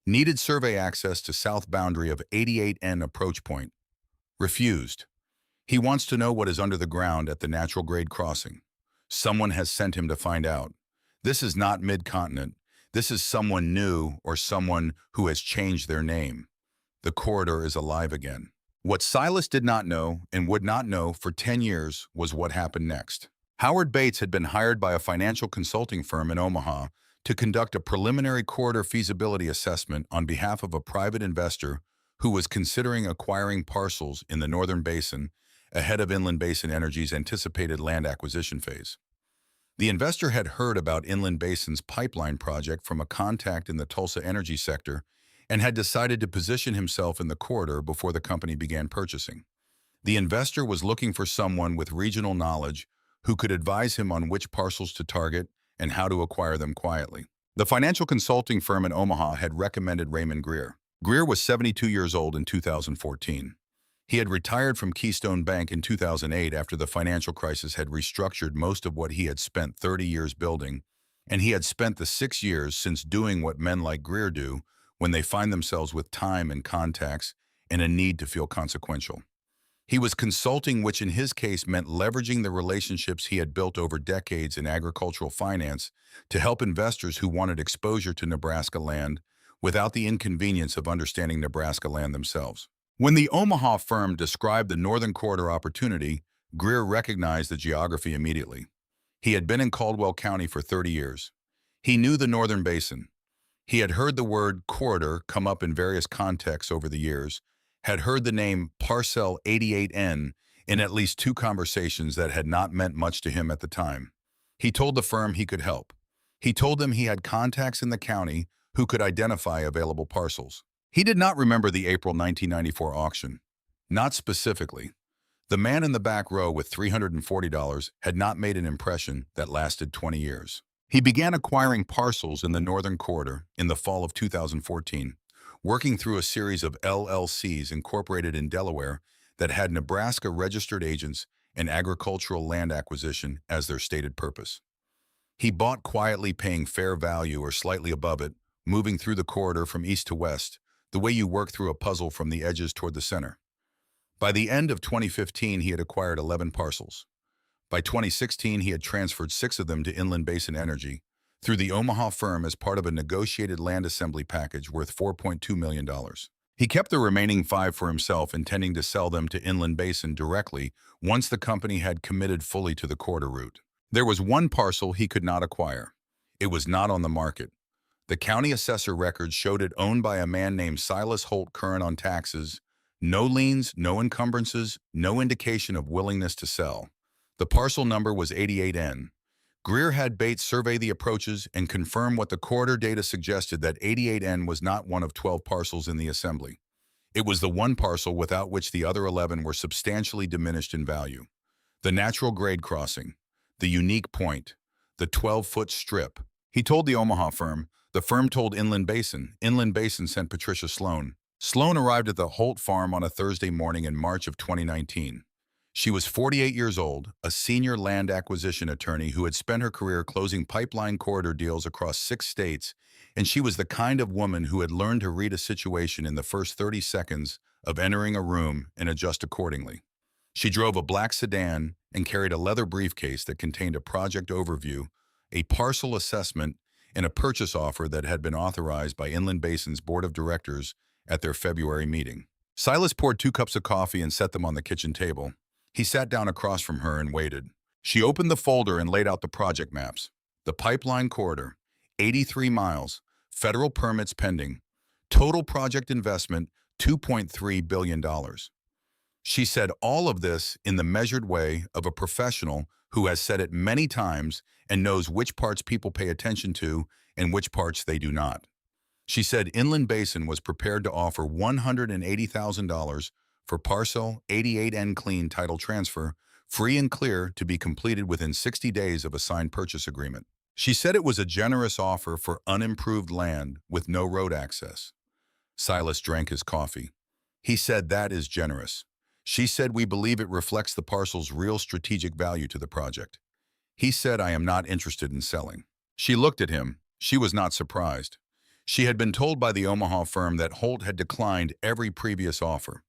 Needed survey access to south boundary of 88N approach point. Refused. He wants to know what is under the ground at the natural grade crossing. Someone has sent him to find out. This is not mid-continent. This is someone new or someone who has changed their name. The corridor is alive again." What Silas did not know and would not know for 10 years was what happened next. Howard Bates had been hired by a financial consulting firm in Omaha to conduct a preliminary corridor feasibility assessment on behalf of a private investor who was considering acquiring parcels in the northern basin ahead of Inland Basin Energy's anticipated land acquisition phase. The investor had heard about Inland Basin's pipeline project from a contact in the Tulsa energy sector and had decided to position himself in the corridor before the company began purchasing. The investor was looking for someone with regional knowledge who could advise him on which parcels to target and how to acquire them quietly. The financial consulting firm in Omaha had recommended Raymond Greer. Greer was 72 years old in 2014. He had retired from Keystone Bank in 2008 after the financial crisis had restructured most of what he had spent 30 years building, and he had spent the 6 years since doing what men like Greer do when they find themselves with time and contacts and a need to feel consequential. He was consulting, which in his case meant leveraging the relationships he had built over decades in agricultural finance to help investors who wanted exposure to Nebraska land without the inconvenience of understanding Nebraska land themselves. When the Omaha firm described the Northern Corridor opportunity, Greer recognized the geography immediately. He had been in Caldwell County for 30 years. He knew the Northern Basin. He had heard the word corridor come up in various contexts over the years, had heard the name Parcel 88N in at least 2 conversations that had not meant much to him at the time. He told the firm he could help. He told them he had contacts in the county who could identify available parcels. He did not remember the April 1994 auction. Not specifically. The man in the back row with $340 had not made an impression that lasted 20 years. He began acquiring parcels in the Northern Corridor in the fall of 2014, working through a series of LLCs incorporated in Delaware that had Nebraska registered agents and agricultural land acquisition as their stated purpose. He bought quietly, paying fair value or slightly above it, moving through the corridor from east to west, the way you work through a puzzle from the edges toward the center. By the end of 2015, he had acquired 11 parcels. By 2016, he had transferred 6 of them to Inland Basin Energy through the Omaha firm as part of a negotiated land assembly package worth $4.2 million. He kept the remaining 5 for himself, intending to sell them to Inland Basin directly once the company had committed fully to the corridor route. There was one parcel he could not acquire. It was not on the market. The county assessor records showed it owned by a man named Silas Holt, current on taxes. No liens, no encumbrances, no indication of willingness to sell. The parcel number was 88N. Greer had Bates survey the approaches and confirm what the corridor data suggested, that 88N was not one of 12 parcels in the assembly. It was the one parcel without which the other 11 were substantially diminished in value. The natural grade crossing, the unique point, the 12-foot strip. He told the Omaha firm. The firm told Inland Basin. Inland Basin sent Patricia Sloan. Sloan arrived at the Holt farm on a Thursday morning in March of 2019. She was 48 years old, a senior land acquisition attorney who had spent her career closing pipeline corridor deals across 6 states, and she was the kind of woman who had learned to read a situation in the first 30 seconds of entering a room and adjust accordingly. She drove a black sedan and carried a leather briefcase that contained a project overview, a parcel assessment, and a purchase offer that had been authorized by Inland Basin's board of directors at their February meeting. Silas poured 2 cups of coffee and set them on the kitchen table. He sat down across from her and waited. She opened the folder and laid out the project maps. The pipeline corridor, 83 miles, federal permits pending, total project investment, $2.3 billion. She said all of this in the measured way of a professional who has said it many times and knows which parts people pay attention to and which parts they do not. She said Inland Basin was prepared to offer $180,000 for parcel 88N clean title transfer, free and clear to be completed within 60 days of a signed purchase agreement. She said it was a generous offer for unimproved land with no road access. Silas drank his coffee. He said that is generous. She said we believe it reflects the parcel's real strategic value to the project. He said I am not interested in selling. She looked at him. She was not surprised. She had been told by the Omaha firm that Holt had declined every previous offer.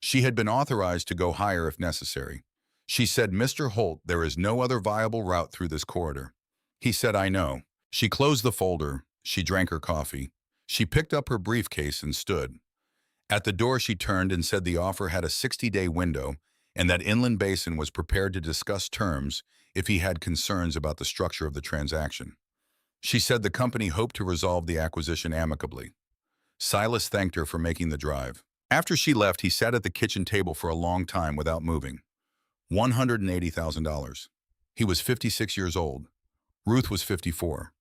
She had been authorized to go higher if necessary. She said, Mr. Holt, there is no other viable route through this corridor. He said, I know. She closed the folder. She drank her coffee. She picked up her briefcase and stood. At the door, she turned and said the offer had a 60-day window and that Inland Basin was prepared to discuss terms if he had concerns about the structure of the transaction. She said the company hoped to resolve the acquisition amicably. Silas thanked her for making the drive. After she left, he sat at the kitchen table for a long time without moving. $180,000. He was 56 years old. Ruth was 54.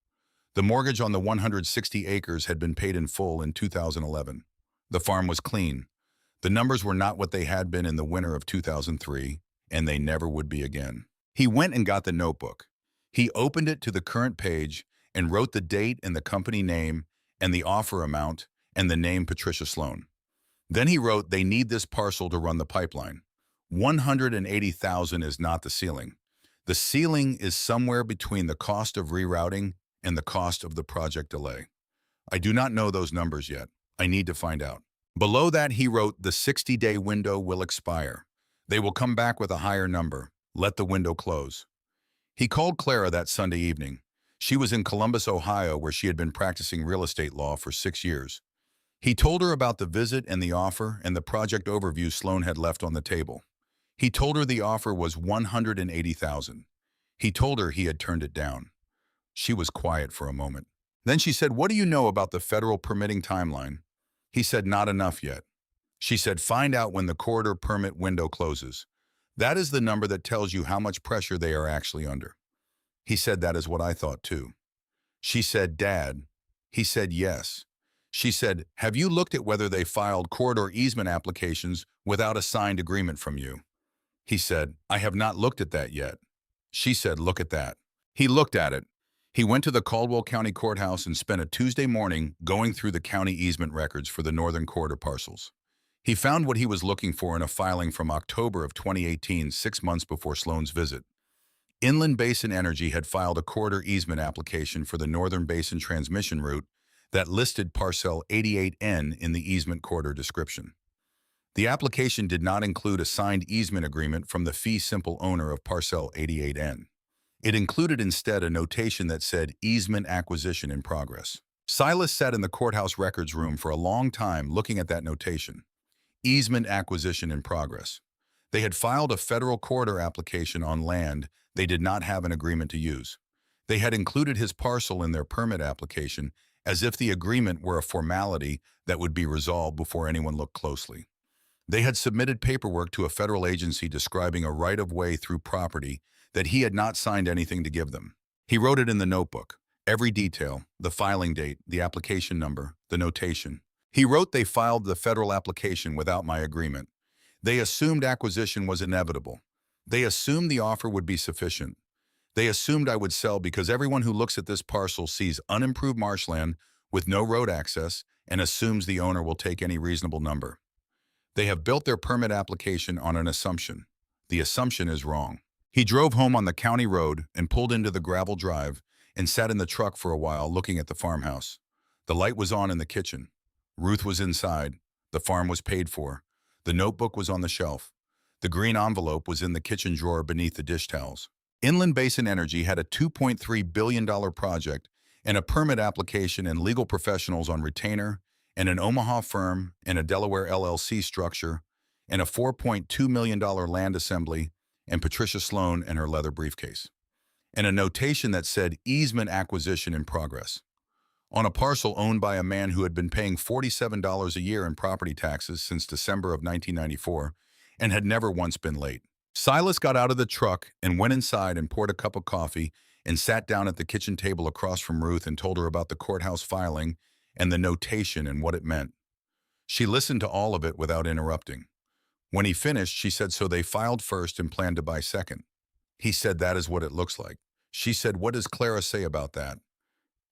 The mortgage on the 160 acres had been paid in full in 2011. The farm was clean. The numbers were not what they had been in the winter of 2003, and they never would be again. He went and got the notebook. He opened it to the current page and wrote the date and the company name and the offer amount and the name Patricia Sloan. Then he wrote, they need this parcel to run the pipeline. $180,000 is not the ceiling. The ceiling is somewhere between the cost of rerouting and the cost of the project delay. I do not know those numbers yet. I need to find out. Below that, he wrote, the 60-day window will expire. They will come back with a higher number. Let the window close. He called Clara that Sunday evening. She was in Columbus, Ohio, where she had been practicing real estate law for 6 years. He told her about the visit and the offer and the project overview Sloan had left on the table. He told her the offer was $180,000. He told her he had turned it down. She was quiet for a moment. Then she said, what do you know about the federal permitting timeline? He said, not enough yet. She said, find out when the corridor permit window closes. That is the number that tells you how much pressure they are actually under. He said, that is what I thought too. She said, Dad. He said, yes. She said, have you looked at whether they filed corridor easement applications without a signed agreement from you? He said, I have not looked at that yet. She said, look at that. He looked at it. He went to the Caldwell County Courthouse and spent a Tuesday morning going through the county easement records for the northern corridor parcels. He found what he was looking for in a filing from October of 2018, 6 months before Sloan's visit. Inland Basin Energy had filed a corridor easement application for the Northern Basin transmission route that listed parcel 88N in the easement corridor description. The application did not include a signed easement agreement from the fee simple owner of parcel 88N. It included instead a notation that said easement acquisition in progress. Silas sat in the courthouse records room for a long time looking at that notation. Easement acquisition in progress. They had filed a federal corridor application on land they did not have an agreement to use. They had included his parcel in their permit application as if the agreement were a formality that would be resolved before anyone looked closely. They had submitted paperwork to a federal agency describing a right-of-way through property that he had not signed anything to give them. He wrote it in the notebook, every detail, the filing date, the application number, the notation. He wrote they filed the federal application without my agreement. They assumed acquisition was inevitable. They assumed the offer would be sufficient. They assumed I would sell because everyone who looks at this parcel sees unimproved marshland with no road access and assumes the owner will take any reasonable number. They have built their permit application on an assumption. The assumption is wrong. He drove home on the county road and pulled into the gravel drive and sat in the truck for a while looking at the farmhouse. The light was on in the kitchen. Ruth was inside. The farm was paid for. The notebook was on the shelf. The green envelope was in the kitchen drawer beneath the dish towels. Inland Basin Energy had a $2.3 billion project and a permit application and legal professionals on retainer and an Omaha firm and a Delaware LLC structure and a $4.2 million land assembly and Patricia Sloan and her leather briefcase, and a notation that said easement acquisition in progress on a parcel owned by a man who had been paying $47 a year in property taxes since December of 1994 and had never once been late. Silas got out of the truck and went inside and poured a cup of coffee and sat down at the kitchen table across from Ruth and told her about the courthouse filing and the notation and what it meant. She listened to all of it without interrupting. When he finished, she said, "So they filed first and planned to buy second." He said, "That is what it looks like." She said, "What does Clara say about that?"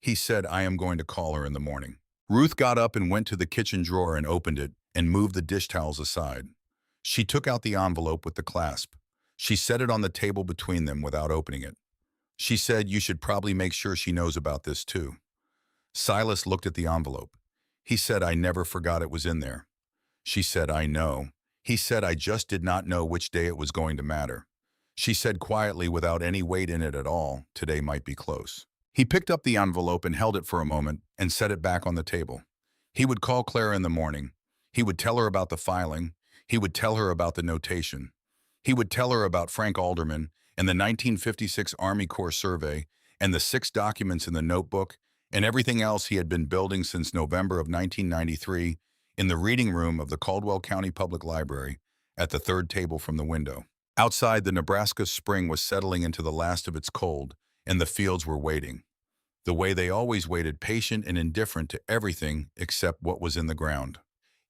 He said, "I am going to call her in the morning." Ruth got up and went to the kitchen drawer and opened it and moved the dish towels aside. She took out the envelope with the clasp. She set it on the table between them without opening it. She said, "You should probably make sure she knows about this too." Silas looked at the envelope. He said, "I never forgot it was in there." She said, "I know." He said, "I just did not know which day it was going to matter." She said quietly, without any weight in it at all, "Today might be close." He picked up the envelope and held it for a moment and set it back on the table. He would call Clara in the morning. He would tell her about the filing. He would tell her about the notation. He would tell her about Frank Alderman and the 1956 Army Corps survey and the 6 documents in the notebook and everything else he had been building since November of 1993 in the reading room of the Caldwell County Public Library at the third table from the window. Outside, the Nebraska spring was settling into the last of its cold, and the fields were waiting. The way they always waited, patient and indifferent to everything except what was in the ground.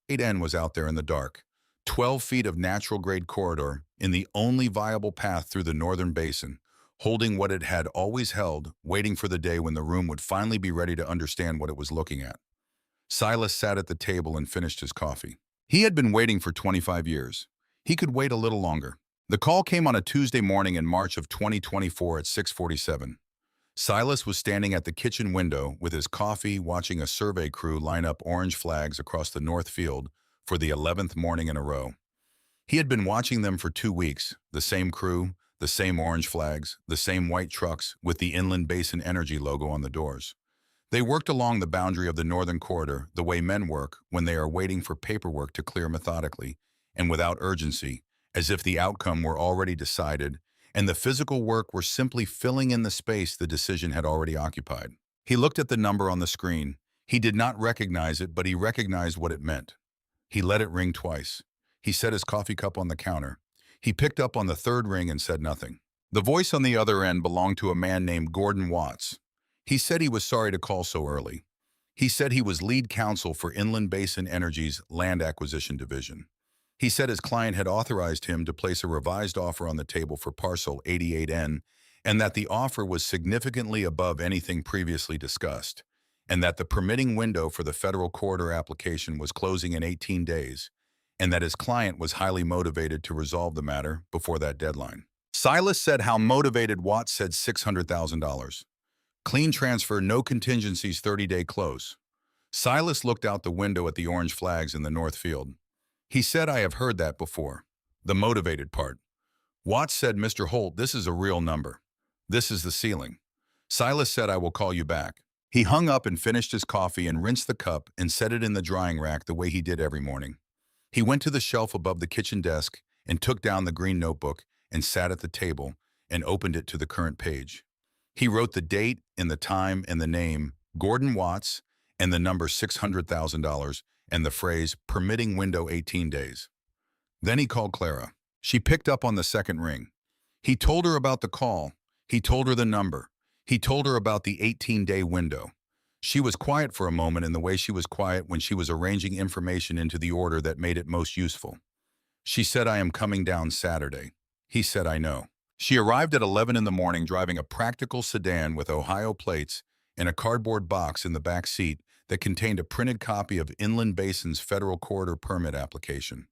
8N was out there in the dark, 12 feet of natural-grade corridor in the only viable path through the northern basin, holding what it had always held, waiting for the day when the room would finally be ready to understand what it was looking at. Silas sat at the table and finished his coffee. He had been waiting for 25 years. He could wait a little longer. The call came on a Tuesday morning in March of 2024 at 6:47. Silas was standing at the kitchen window with his coffee, watching a survey crew line up orange flags across the north field for the 11th morning in a row. He had been watching them for 2 weeks, the same crew, the same orange flags, the same white trucks with the Inland Basin Energy logo on the doors. They worked along the boundary of the northern corridor the way men work when they are waiting for paperwork to clear methodically and without urgency, as if the outcome were already decided and the physical work were simply filling in the space the decision had already occupied. He looked at the number on the screen. He did not recognize it, but he recognized what it meant. He let it ring twice. He set his coffee cup on the counter. He picked up on the third ring and said nothing. The voice on the other end belonged to a man named Gordon Watts. He said he was sorry to call so early. He said he was lead counsel for Inland Basin Energy's Land Acquisition Division. He said his client had authorized him to place a revised offer on the table for parcel 88N, and that the offer was significantly above anything previously discussed, and that the permitting window for the federal corridor application was closing in 18 days, and that his client was highly motivated to resolve the matter before that deadline. Silas said how motivated. Watts said $600,000. Clean transfer, no contingencies, 30-day close. Silas looked out the window at the orange flags in the north field. He said, "I have heard that before." The motivated part. Watts said, "Mr. Holt, this is a real number. This is the ceiling." Silas said, "I will call you back." He hung up and finished his coffee and rinsed the cup and set it in the drying rack the way he did every morning. He went to the shelf above the kitchen desk and took down the green notebook and sat at the table and opened it to the current page. He wrote the date and the time and the name, Gordon Watts, and the number $600,000 and the phrase, permitting window 18 days. Then he called Clara. She picked up on the second ring. He told her about the call. He told her the number. He told her about the 18-day window. She was quiet for a moment in the way she was quiet when she was arranging information into the order that made it most useful. She said, "I am coming down Saturday." He said, "I know." She arrived at 11 in the morning driving a practical sedan with Ohio plates and a cardboard box in the back seat that contained a printed copy of Inland Basin's federal corridor permit application.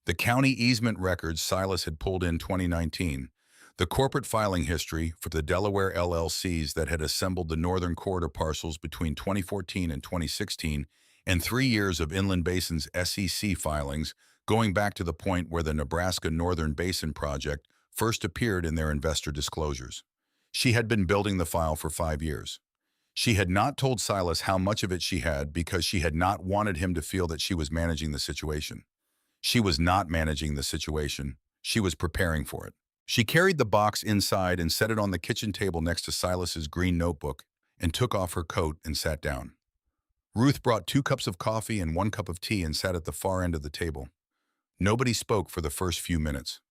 The county easement records Silas had pulled in 2019, the corporate filing history for the Delaware LLCs that had assembled the northern corridor parcels between 2014 and 2016, and 3 years of Inland Basin's SEC filings going back to the point where the Nebraska Northern Basin Project first appeared in their investor disclosures. She had been building the file for 5 years. She had not told Silas how much of it she had because she had not wanted him to feel that she was managing the situation. She was not managing the situation. She was preparing for it. She carried the box inside and set it on the kitchen table next to Silas's green notebook and took off her coat and sat down. Ruth brought 2 cups of coffee and 1 cup of tea and sat at the far end of the table. Nobody spoke for the first few minutes.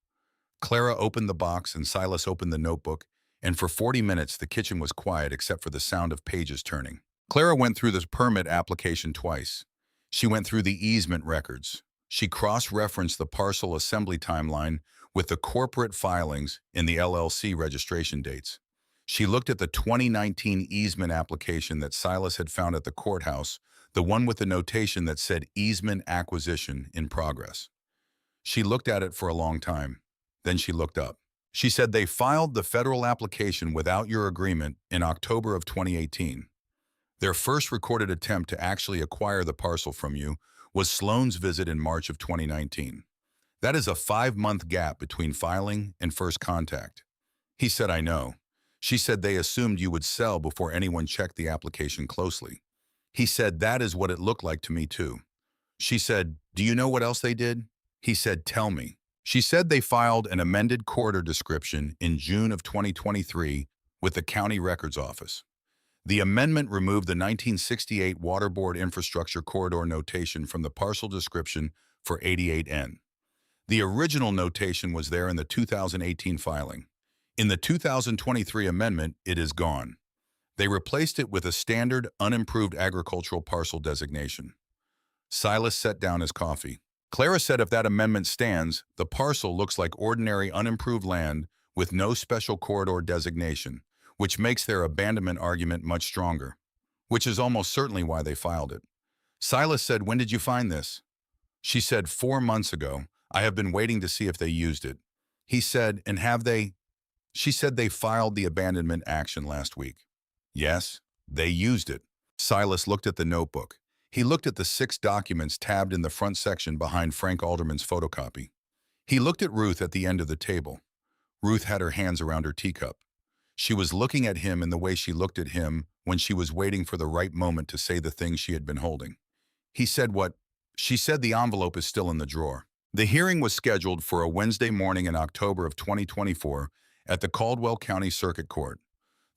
Clara opened the box and Silas opened the notebook, and for 40 minutes the kitchen was quiet except for the sound of pages turning. Clara went through the permit application twice. She went through the easement records. She cross-referenced the parcel assembly timeline with the corporate filings in the LLC registration dates. She looked at the 2019 easement application that Silas had found at the courthouse, the one with the notation that said easement acquisition in progress. She looked at it for a long time. Then she looked up. She said they filed the federal application without your agreement in October of 2018. Their first recorded attempt to actually acquire the parcel from you was Sloan's visit in March of 2019. That is a 5-month gap between filing and first contact. He said, "I know." She said they assumed you would sell before anyone checked the application closely. He said, "That is what it looked like to me too." She said, "Do you know what else they did?" He said, "Tell me." She said they filed an amended corridor description in June of 2023 with the county records office. The amendment removed the 1968 Water Board infrastructure corridor notation from the parcel description for 88N. The original notation was there in the 2018 filing. In the 2023 amendment, it is gone. They replaced it with a standard, unimproved agricultural parcel designation. Silas set down his coffee. Clara said if that amendment stands, the parcel looks like ordinary unimproved land with no special corridor designation, which makes their abandonment argument much stronger, which is almost certainly why they filed it. Silas said, "When did you find this?" She said, 4 months ago. I have been waiting to see if they used it." He said, "And have they?" She said they filed the abandonment action last week. "Yes, they used it." Silas looked at the notebook. He looked at the 6 documents tabbed in the front section behind Frank Alderman's photocopy. He looked at Ruth at the end of the table. Ruth had her hands around her teacup. She was looking at him in the way she looked at him when she was waiting for the right moment to say the thing she had been holding. He said, "What?" She said, "The envelope is still in the drawer." The hearing was scheduled for a Wednesday morning in October of 2024 at the Caldwell County Circuit Court.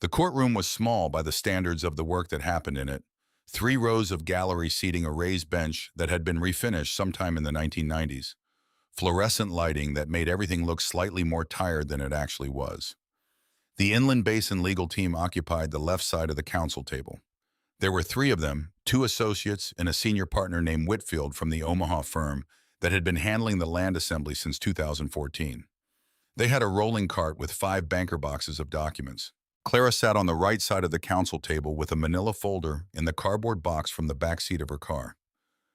The courtroom was small by the standards of the work that happened in it. 3 rows of gallery seating a raised bench that had been refinished sometime in the 1990s. Fluorescent lighting that made everything look slightly more tired than it actually was. The Inland Basin legal team occupied the left side of the counsel table. There were 3 of them, 2 associates and a senior partner named Whitfield from the Omaha firm that had been handling the land assembly since 2014. They had a rolling cart with 5 banker boxes of documents. Clara sat on the right side of the counsel table with a manila folder in the cardboard box from the back seat of her car.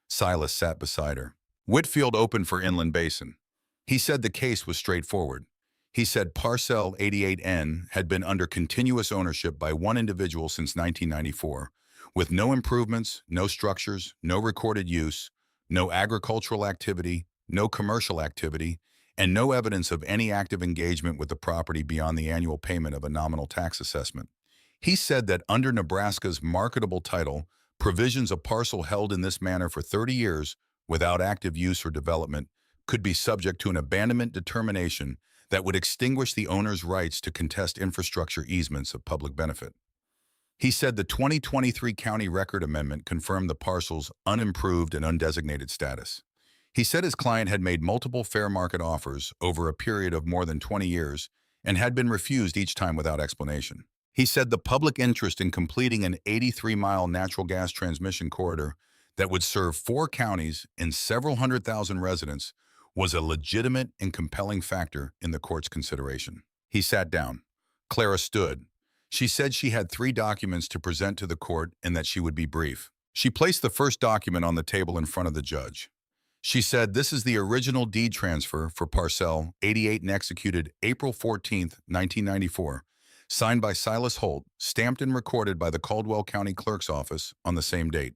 Silas sat beside her. Whitfield opened for Inland Basin. He said the case was straightforward. He said Parcel 88N had been under continuous ownership by one individual since 1994, with no improvements, no structures, no recorded use, no agricultural activity, no commercial activity, and no evidence of any active engagement with the property beyond the annual payment of a nominal tax assessment. He said that under Nebraska's marketable title, provisions a parcel held in this manner for 30 years without active use or development could be subject to an abandonment determination that would extinguish the owner's rights to contest infrastructure easements of public benefit. He said the 2023 County Record Amendment confirmed the parcel's unimproved and undesignated status. He said his client had made multiple fair market offers over a period of more than 20 years and had been refused each time without explanation. He said the public interest in completing an 83-mile natural gas transmission corridor that would serve 4 counties and several hundred thousand residents was a legitimate and compelling factor in the court's consideration. He sat down. Clara stood. She said she had 3 documents to present to the court and that she would be brief. She placed the first document on the table in front of the judge. She said, "This is the original deed transfer for Parcel 88 and executed April 14, 1994, signed by Silas Holt, stamped and recorded by the Caldwell County Clerk's Office on the same date.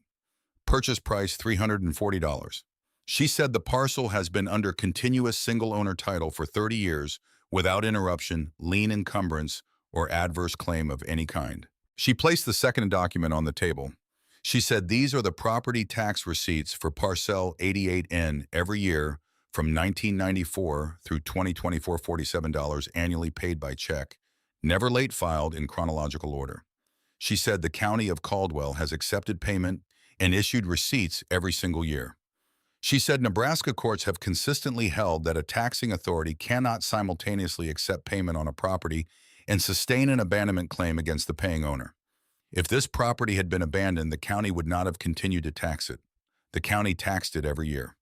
Purchase price $340. She said the parcel has been under continuous single-owner title for 30 years without interruption, lien encumbrance, or adverse claim of any kind. She placed the second document on the table. She said these are the property tax receipts for Parcel 88N every year from 1994 through 2024, $47 annually paid by check, never late filed in chronological order. She said the County of Caldwell has accepted payment and issued receipts every single year. She said Nebraska courts have consistently held that a taxing authority cannot simultaneously accept payment on a property and sustain an abandonment claim against the paying owner. If this property had been abandoned, the county would not have continued to tax it. The county taxed it every year.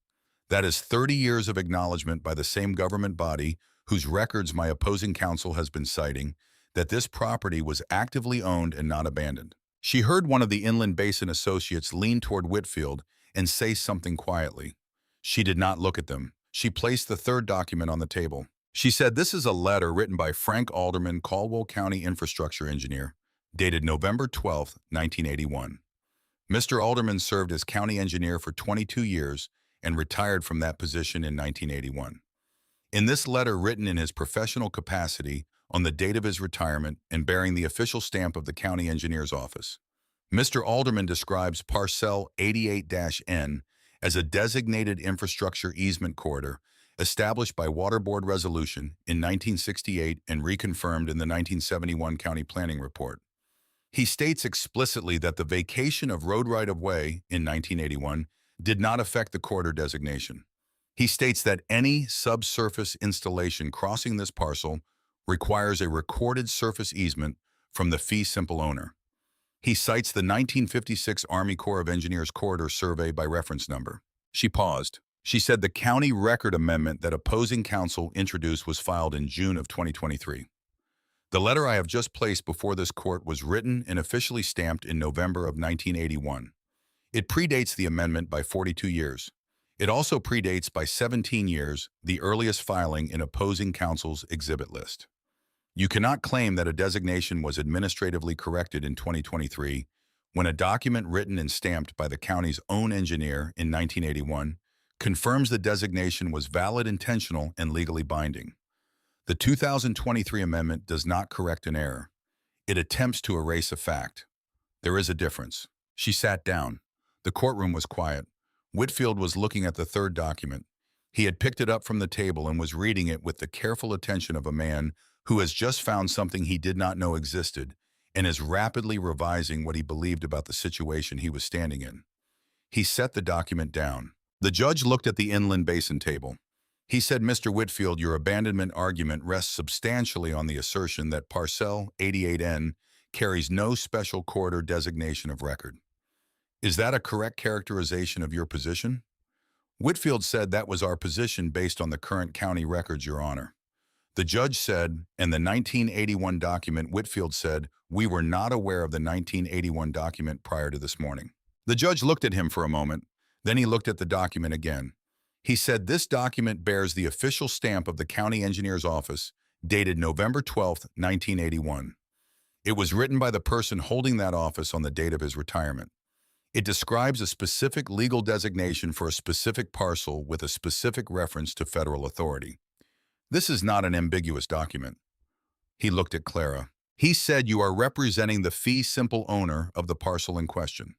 That is 30 years of acknowledgement by the same government body whose records my opposing counsel has been citing that this property was actively owned and not abandoned." She heard one of the Inland Basin associates lean toward Whitfield and say something quietly. She did not look at them. She placed the third document on the table. She said, "This is a letter written by Frank Alderman, Caldwell County Infrastructure Engineer, dated November 12, 1981. Mr. Alderman served as county engineer for 22 years and retired from that position in 1981. In this letter, written in his professional capacity on the date of his retirement and bearing the official stamp of the county engineer's office, Mr. Alderman describes Parcel 88-N as a designated infrastructure easement corridor established by Water Board resolution in 1968 and reconfirmed in the 1971 County Planning Report. He states explicitly that the vacation of road right-of-way in 1981 did not affect the corridor designation. He states that any subsurface installation crossing this parcel requires a recorded surface easement from the fee simple owner. He cites the 1956 Army Corps of Engineers Corridor Survey by reference number." She paused. She said the county record amendment that opposing counsel introduced was filed in June of 2023. The letter I have just placed before this court was written and officially stamped in November of 1981. It predates the amendment by 42 years. It also predates by 17 years the earliest filing in opposing counsel's exhibit list. You cannot claim that a designation was administratively corrected in 2023 when a document written and stamped by the county's own engineer in 1981 confirms the designation was valid, intentional, and legally binding. The 2023 amendment does not correct an error. It attempts to erase a fact. There is a difference. She sat down. The courtroom was quiet. Whitfield was looking at the third document. He had picked it up from the table and was reading it with the careful attention of a man who has just found something he did not know existed and is rapidly revising what he believed about the situation he was standing in. He set the document down. The judge looked at the Inland Basin table. He said, "Mr. Whitfield, your abandonment argument rests substantially on the assertion that Parcel 88N carries no special corridor designation of record. Is that a correct characterization of your position?" Whitfield said, "That was our position based on the current county records, Your Honor." The judge said, "And the 1981 document," Whitfield said, "We were not aware of the 1981 document prior to this morning." The judge looked at him for a moment. Then he looked at the document again. He said, "This document bears the official stamp of the county engineer's office, dated November 12, 1981. It was written by the person holding that office on the date of his retirement. It describes a specific legal designation for a specific parcel with a specific reference to federal authority. This is not an ambiguous document." He looked at Clara. He said, "You are representing the fee simple owner of the parcel in question."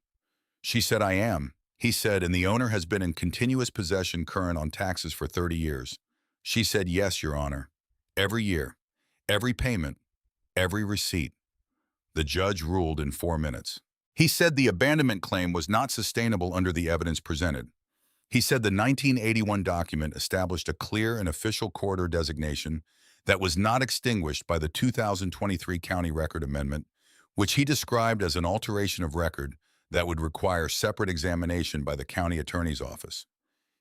She said, "I am." He said, "And the owner has been in continuous possession current on taxes for 30 years. She said, "Yes, Your Honor. Every year, every payment, every receipt." The judge ruled in 4 minutes. He said the abandonment claim was not sustainable under the evidence presented. He said the 1981 document established a clear and official corridor designation that was not extinguished by the 2023 County Record Amendment, which he described as an alteration of record that would require separate examination by the county attorney's office.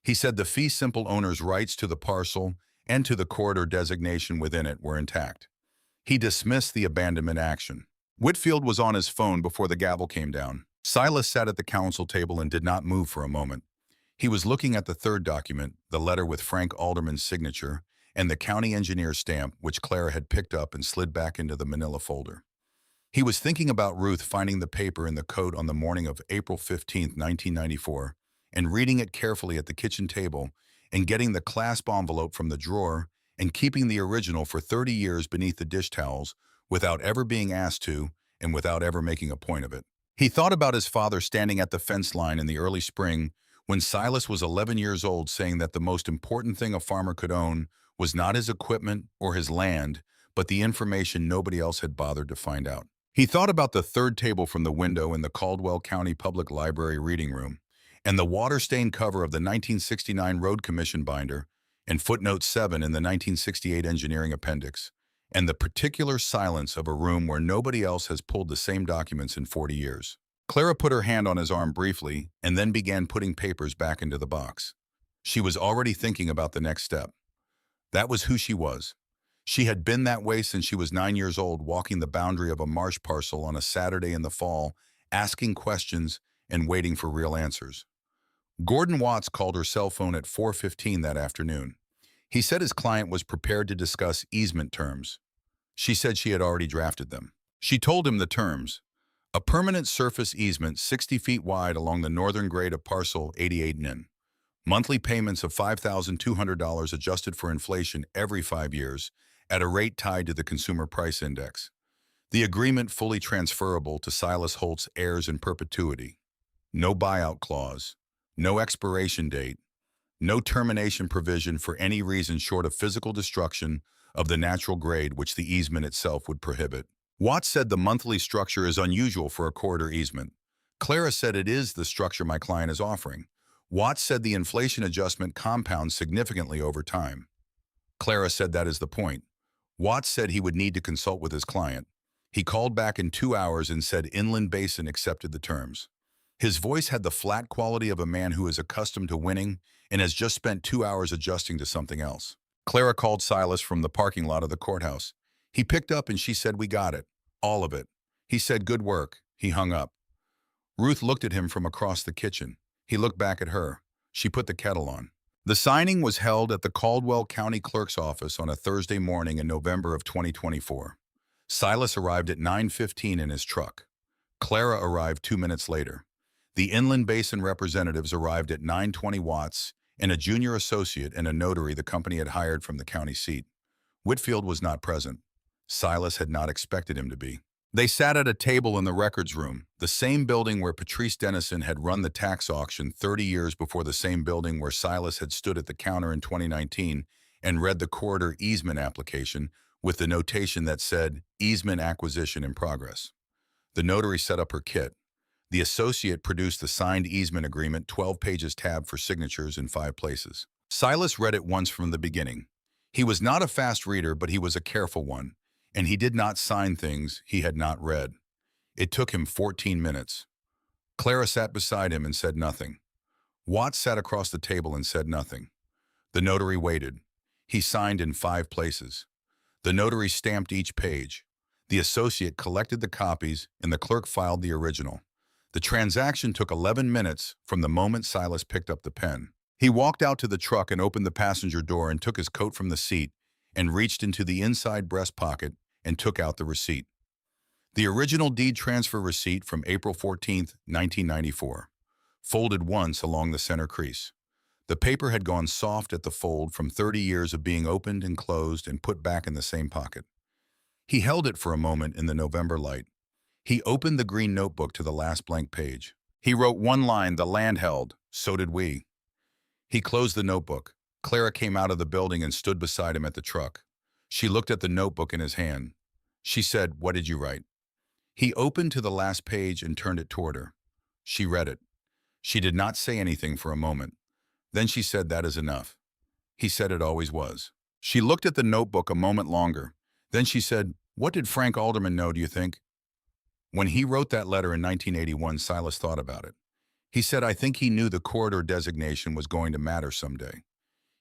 He said the fee simple owner's rights to the parcel and to the corridor designation within it were intact. He dismissed the abandonment action. Whitfield was on his phone before the gavel came down. Silas sat at the council table and did not move for a moment. He was looking at the third document, the letter with Frank Alderman's signature, and the county engineer's stamp, which Clara had picked up and slid back into the manila folder. He was thinking about Ruth finding the paper in the coat on the morning of April 15, 1994, and reading it carefully at the kitchen table, and getting the clasp envelope from the drawer, and keeping the original for 30 years beneath the dish towels, without ever being asked to, and without ever making a point of it. He thought about his father standing at the fence line in the early spring when Silas was 11 years old, saying that the most important thing a farmer could own was not his equipment or his land, but the information nobody else had bothered to find out. He thought about the third table from the window in the Caldwell County Public Library reading room, and the water-stained cover of the 1969 Road Commission binder, and footnote 7 in the 1968 engineering appendix, and the particular silence of a room where nobody else has pulled the same documents in 40 years. Clara put her hand on his arm briefly and then began putting papers back into the box. She was already thinking about the next step. That was who she was. She had been that way since she was 9 years old, walking the boundary of a marsh parcel on a Saturday in the fall, asking questions and waiting for real answers. Gordon Watts called her cell phone at 4:15 that afternoon. He said his client was prepared to discuss easement terms. She said she had already drafted them. She told him the terms: a permanent surface easement 60 feet wide along the northern grade of parcel 88 nin. Monthly payments of $5,200 adjusted for inflation every 5 years at a rate tied to the Consumer Price Index. The agreement fully transferable to Silas Holt's heirs in perpetuity. No buyout clause. No expiration date. No termination provision for any reason short of physical destruction of the natural grade which the easement itself would prohibit. Watts said the monthly structure is unusual for a corridor easement. Clara said it is the structure my client is offering. Watts said the inflation adjustment compounds significantly over time. Clara said that is the point. Watts said he would need to consult with his client. He called back in 2 hours and said Inland Basin accepted the terms. His voice had the flat quality of a man who is accustomed to winning and has just spent 2 hours adjusting to something else. Clara called Silas from the parking lot of the courthouse. He picked up and she said, "We got it. All of it." He said, "Good work." He hung up. Ruth looked at him from across the kitchen. He looked back at her. She put the kettle on. The signing was held at the Caldwell County Clerk's office on a Thursday morning in November of 2024. Silas arrived at 9:15 in his truck. Clara arrived 2 minutes later. The Inland Basin representatives arrived at 9:20. Watts and a junior associate and a notary the company had hired from the county seat. Whitfield was not present. Silas had not expected him to be. They sat at a table in the records room, the same building where Patrice Dennison had run the tax auction 30 years before, the same building where Silas had stood at the counter in 2019 and read the corridor easement application with the notation that said, "Easement acquisition in progress." The notary set up her kit. The associate produced the signed easement agreement, 12 pages tab for signatures in 5 places. Silas read it once from the beginning. He was not a fast reader, but he was a careful one, and he did not sign things he had not read. It took him 14 minutes. Clara sat beside him and said nothing. Watts sat across the table and said nothing. The notary waited. He signed in 5 places. The notary stamped each page. The associate collected the copies, and the clerk filed the original. The transaction took 11 minutes from the moment Silas picked up the pen. He walked out to the truck and opened the passenger door and took his coat from the seat and reached into the inside breast pocket and took out the receipt. The original deed transfer receipt from April 14, 1994, folded once along the center crease. The paper had gone soft at the fold from 30 years of being opened and closed and put back in the same pocket. He held it for a moment in the November light. He opened the green notebook to the last blank page. He wrote one line, "The land held, so did we." He closed the notebook. Clara came out of the building and stood beside him at the truck. She looked at the notebook in his hand. She said, "What did you write?" He opened to the last page and turned it toward her. She read it. She did not say anything for a moment. Then she said, "That is enough." He said, "It always was." She looked at the notebook a moment longer. Then she said, "What did Frank Alderman know, do you think?" When he wrote that letter in 1981, Silas thought about it. He said, "I think he knew the corridor designation was going to matter someday.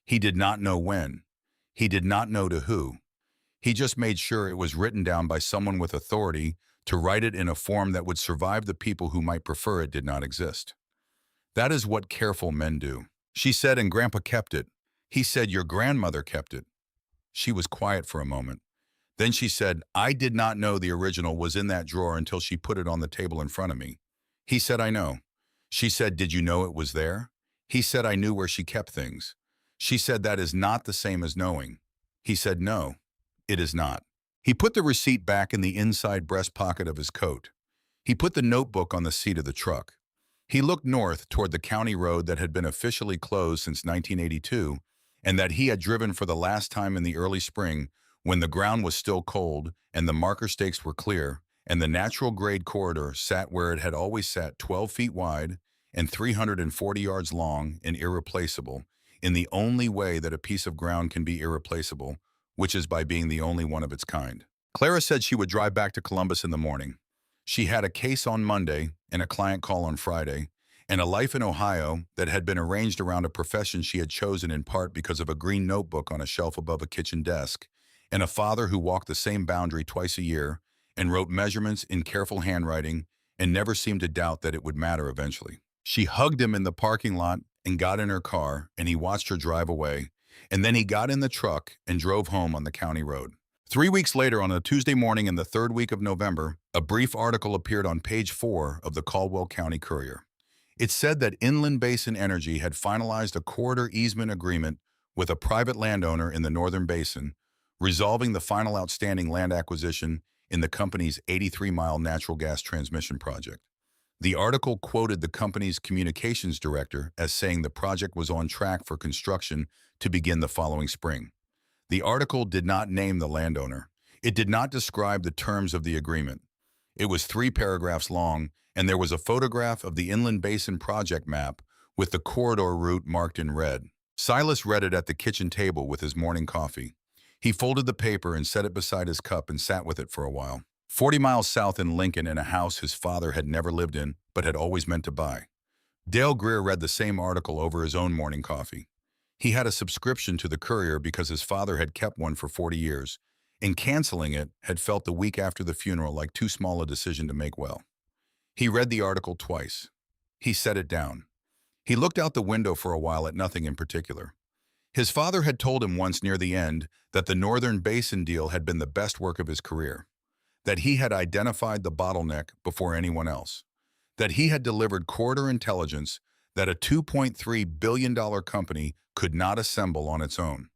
He did not know when. He did not know to who. He just made sure it was written down by someone with authority to write it in a form that would survive the people who might prefer it did not exist. That is what careful men do." She said, "And Grandpa kept it." He said, "Your grandmother kept it." She was quiet for a moment. Then she said, "I did not know the original was in that drawer until she put it on the table in front of me." He said, "I know." She said, "Did you know it was there?" He said, "I knew where she kept things." She said, "That is not the same as knowing." He said, "No, it is not." He put the receipt back in the inside breast pocket of his coat. He put the notebook on the seat of the truck. He looked north toward the county road that had been officially closed since 1982 and that he had driven for the last time in the early spring when the ground was still cold and the marker stakes were clear and the natural grade corridor sat where it had always sat, 12 feet wide and 340 yards long and irreplaceable, in the only way that a piece of ground can be irreplaceable, which is by being the only one of its kind. Clara said she would drive back to Columbus in the morning. She had a case on Monday and a client call on Friday, and a life in Ohio that had been arranged around a profession she had chosen in part because of a green notebook on a shelf above a kitchen desk, and a father who walked the same boundary twice a year and wrote measurements in careful handwriting and never seemed to doubt that it would matter eventually. She hugged him in the parking lot and got in her car, and he watched her drive away, and then he got in the truck and drove home on the county road. 3 weeks later, on a Tuesday morning in the third week of November, a brief article appeared on page 4 of the Caldwell County Courier. It said that Inland Basin Energy had finalized a corridor easement agreement with a private landowner in the Northern Basin, resolving the final outstanding land acquisition in the company's 83-mile natural gas transmission project. The article quoted the company's communications director as saying the project was on track for construction to begin the following spring. The article did not name the landowner. It did not describe the terms of the agreement. It was 3 paragraphs long, and there was a photograph of the Inland Basin project map with the corridor route marked in red. Silas read it at the kitchen table with his morning coffee. He folded the paper and set it beside his cup and sat with it for a while. 40 miles south in Lincoln, in a house his father had never lived in but had always meant to buy. Dale Greer read the same article over his own morning coffee. He had a subscription to the Courier because his father had kept one for 40 years, and canceling it had felt the week after the funeral like too small a decision to make well. He read the article twice. He set it down. He looked out the window for a while at nothing in particular. His father had told him once near the end that the Northern Basin deal had been the best work of his career, that he had identified the bottleneck before anyone else, that he had delivered corridor intelligence that a $2.3 billion company could not assemble on its own.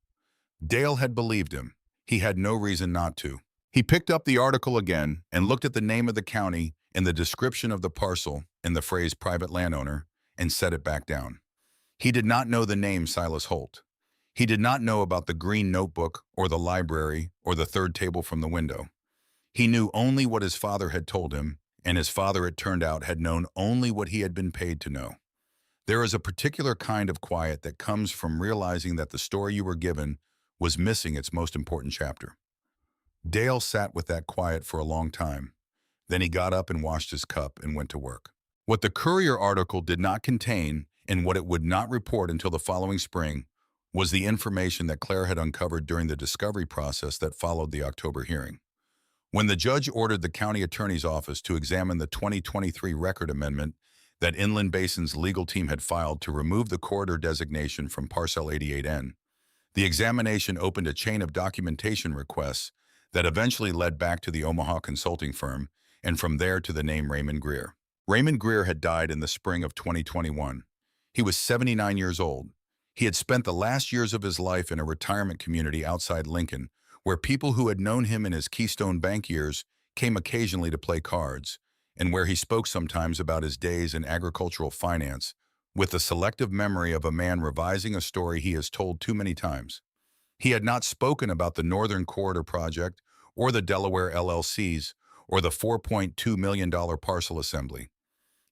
Dale had believed him. He had no reason not to. He picked up the article again and looked at the name of the county and the description of the parcel and the phrase private landowner and set it back down. He did not know the name Silas Holt. He did not know about the green notebook or the library or the third table from the window. He knew only what his father had told him, and his father, it turned out, had known only what he had been paid to know. There is a particular kind of quiet that comes from realizing that the story you were given was missing its most important chapter. Dale sat with that quiet for a long time. Then he got up and washed his cup and went to work. What the Courier article did not contain, and what it would not report until the following spring, was the information that Claire had uncovered during the discovery process that followed the October hearing. When the judge ordered the county attorney's office to examine the 2023 record amendment that Inland Basin's legal team had filed to remove the corridor designation from Parcel 88N, the examination opened a chain of documentation requests that eventually led back to the Omaha consulting firm, and from there to the name Raymond Greer. Raymond Greer had died in the spring of 2021. He was 79 years old. He had spent the last years of his life in a retirement community outside Lincoln, where people who had known him in his Keystone Bank years came occasionally to play cards, and where he spoke sometimes about his days in agricultural finance, with the selective memory of a man revising a story he has told too many times. He had not spoken about the Northern Corridor Project, or the Delaware LLCs, or the $4.2 million parcel assembly.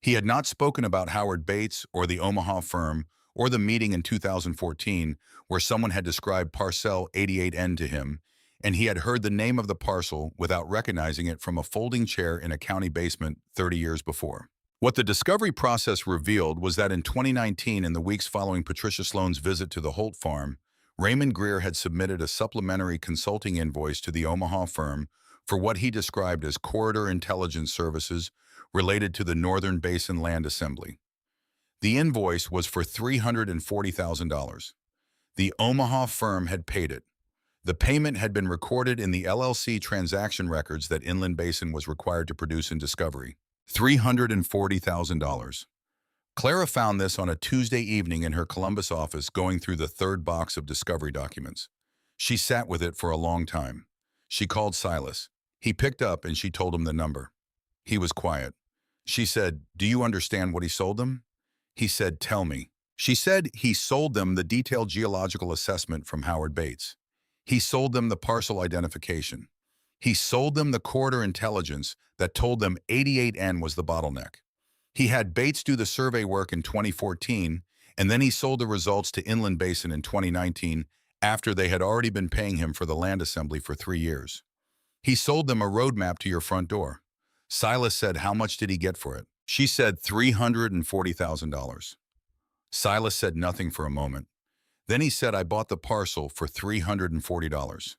He had not spoken about Howard Bates or the Omaha firm, or the meeting in 2014 where someone had described parcel 88N to him, and he had heard the name of the parcel without recognizing it from a folding chair in a county basement 30 years before. What the discovery process revealed was that in 2019, in the weeks following Patricia Sloan's visit to the Holt farm, Raymond Greer had submitted a supplementary consulting invoice to the Omaha firm for what he described as corridor intelligence services related to the Northern Basin Land Assembly. The invoice was for $340,000. The Omaha firm had paid it. The payment had been recorded in the LLC transaction records that Inland Basin was required to produce in discovery. $340,000. Clara found this on a Tuesday evening in her Columbus office going through the third box of discovery documents. She sat with it for a long time. She called Silas. He picked up and she told him the number. He was quiet. She said, "Do you understand what he sold them?" He said, "Tell me." She said he sold them the detailed geological assessment from Howard Bates. He sold them the parcel identification. He sold them the corridor intelligence that told them 88N was the bottleneck. He had Bates do the survey work in 2014, and then he sold the results to Inland Basin in 2019 after they had already been paying him for the land assembly for 3 years. He sold them a roadmap to your front door. Silas said, "How much did he get for it?" She said, $340,000. Silas said nothing for a moment. Then he said, "I bought the parcel for $340.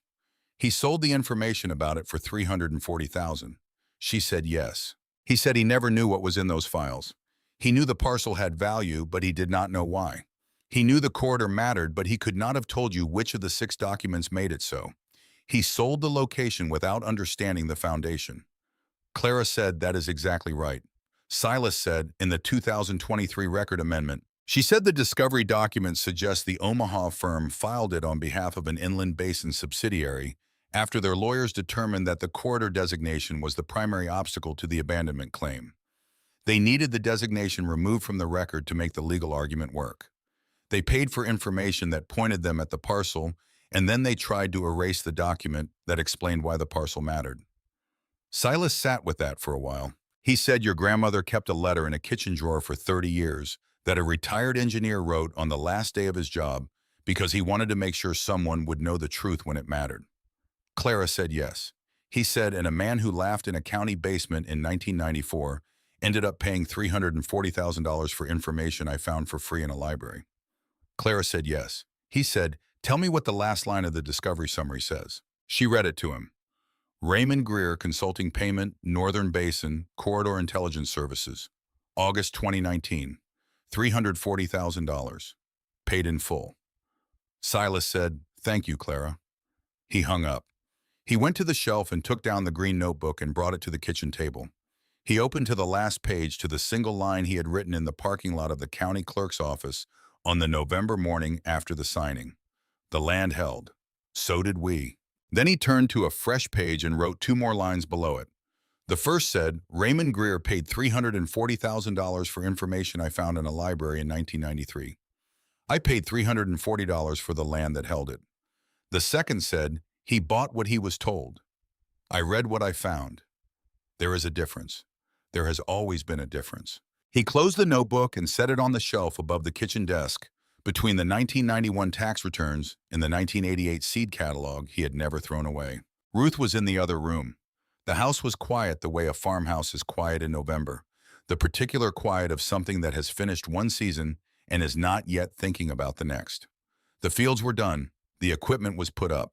He sold the information about it for $340,000. She said yes. He said he never knew what was in those files. He knew the parcel had value, but he did not know why. He knew the corridor mattered, but he could not have told you which of the 6 documents made it so. He sold the location without understanding the foundation." Clara said, "That is exactly right." Silas said, in the 2023 record amendment, she said the discovery documents suggest the Omaha firm filed it on behalf of an Inland Basin subsidiary after their lawyers determined that the corridor designation was the primary obstacle to the abandonment claim. They needed the designation removed from the record to make the legal argument work. They paid for information that pointed them at the parcel, and then they tried to erase the document that explained why the parcel mattered. Silas sat with that for a while. He said your grandmother kept a letter in a kitchen drawer for 30 years that a retired engineer wrote on the last day of his job because he wanted to make sure someone would know the truth when it mattered. Clara said yes. He said, and a man who laughed in a county basement in 1994 ended up paying $340,000 for information I found for free in a library. Clara said yes. He said, "Tell me what the last line of the discovery summary says." She read it to him. Raymond Greer Consulting Payment, Northern Basin, Corridor Intelligence Services, August 2019, $340,000, paid in full. Silas said, "Thank you, Clara." He hung up. He went to the shelf and took down the green notebook and brought it to the kitchen table. He opened to the last page to the single line he had written in the parking lot of the county clerk's office on the November morning after the signing. The land held. So did we. Then he turned to a fresh page and wrote 2 more lines below it. The first said, Raymond Greer paid $340,000 for information I found in a library in 1993. I paid $340 for the land that held it. The second said, he bought what he was told. I read what I found. There is a difference. There has always been a difference. He closed the notebook and set it on the shelf above the kitchen desk between the 1991 tax returns and the 1988 seed catalog he had never thrown away. Ruth was in the other room. The house was quiet the way a farmhouse is quiet in November, the particular quiet of something that has finished one season and is not yet thinking about the next. The fields were done. The equipment was put up.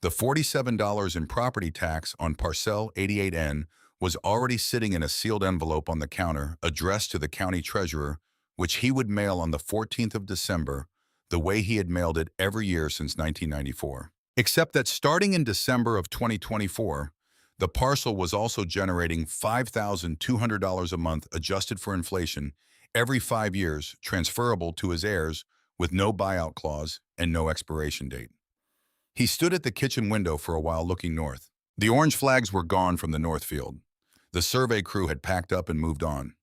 The $47 in property tax on Parcel 88N was already sitting in a sealed envelope on the counter addressed to the county treasurer, which he would mail on the 14th of December, the way he had mailed it every year since 1994. Except that starting in December of 2024, the parcel was also generating $5,200 a month adjusted for inflation every 5 years, transferable to his heirs with no buyout clause and no expiration date. He stood at the kitchen window for a while looking north. The orange flags were gone from the north field. The survey crew had packed up and moved on.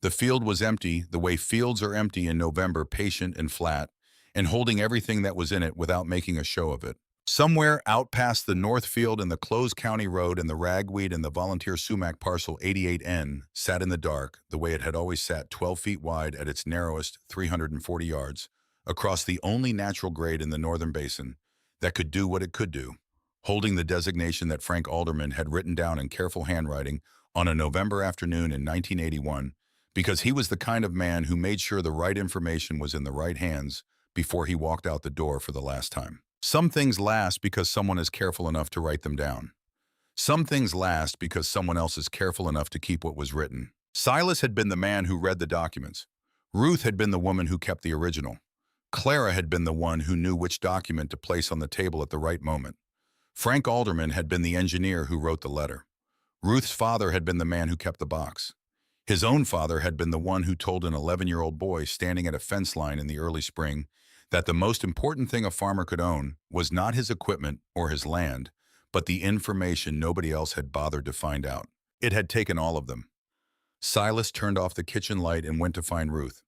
The field was empty the way fields are empty in November, patient and flat, and holding everything that was in it without making a show of it. Somewhere out past the North Field and the closed county road and the ragweed and the volunteer sumac parcel 88N sat in the dark the way it had always sat, 12 feet wide at its narrowest, 340 yards, across the only natural grade in the northern basin that could do what it could do, holding the designation that Frank Alderman had written down in careful handwriting on a November afternoon in 1981, because he was the kind of man who made sure the right information was in the right hands before he walked out the door for the last time. Some things last because someone is careful enough to write them down. Some things last because someone else is careful enough to keep what was written. Silas had been the man who read the documents. Ruth had been the woman who kept the original. Clara had been the one who knew which document to place on the table at the right moment. Frank Alderman had been the engineer who wrote the letter. Ruth's father had been the man who kept the box. His own father had been the one who told an 11-year-old boy standing at a fence line in the early spring that the most important thing a farmer could own was not his equipment or his land, but the information nobody else had bothered to find out. It had taken all of them. Silas turned off the kitchen light and went to find Ruth.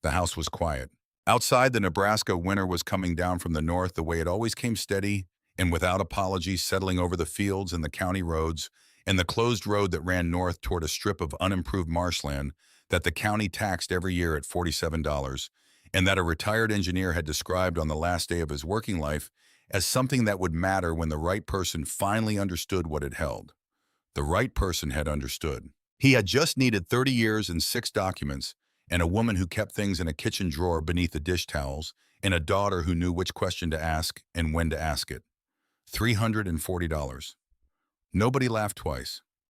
The house was quiet. Outside, the Nebraska winter was coming down from the north the way it always came, steady and without apology, settling over the fields and the county roads and the closed road that ran north toward a strip of unimproved marshland that the county taxed every year at $47, and that a retired engineer had described on the last day of his working life as something that would matter when the right person finally understood what it held. The right person had understood. He had just needed 30 years and 6 documents, and a woman who kept things in a kitchen drawer beneath the dish towels, and a daughter who knew which question to ask and when to ask it. $340. Nobody laughed twice.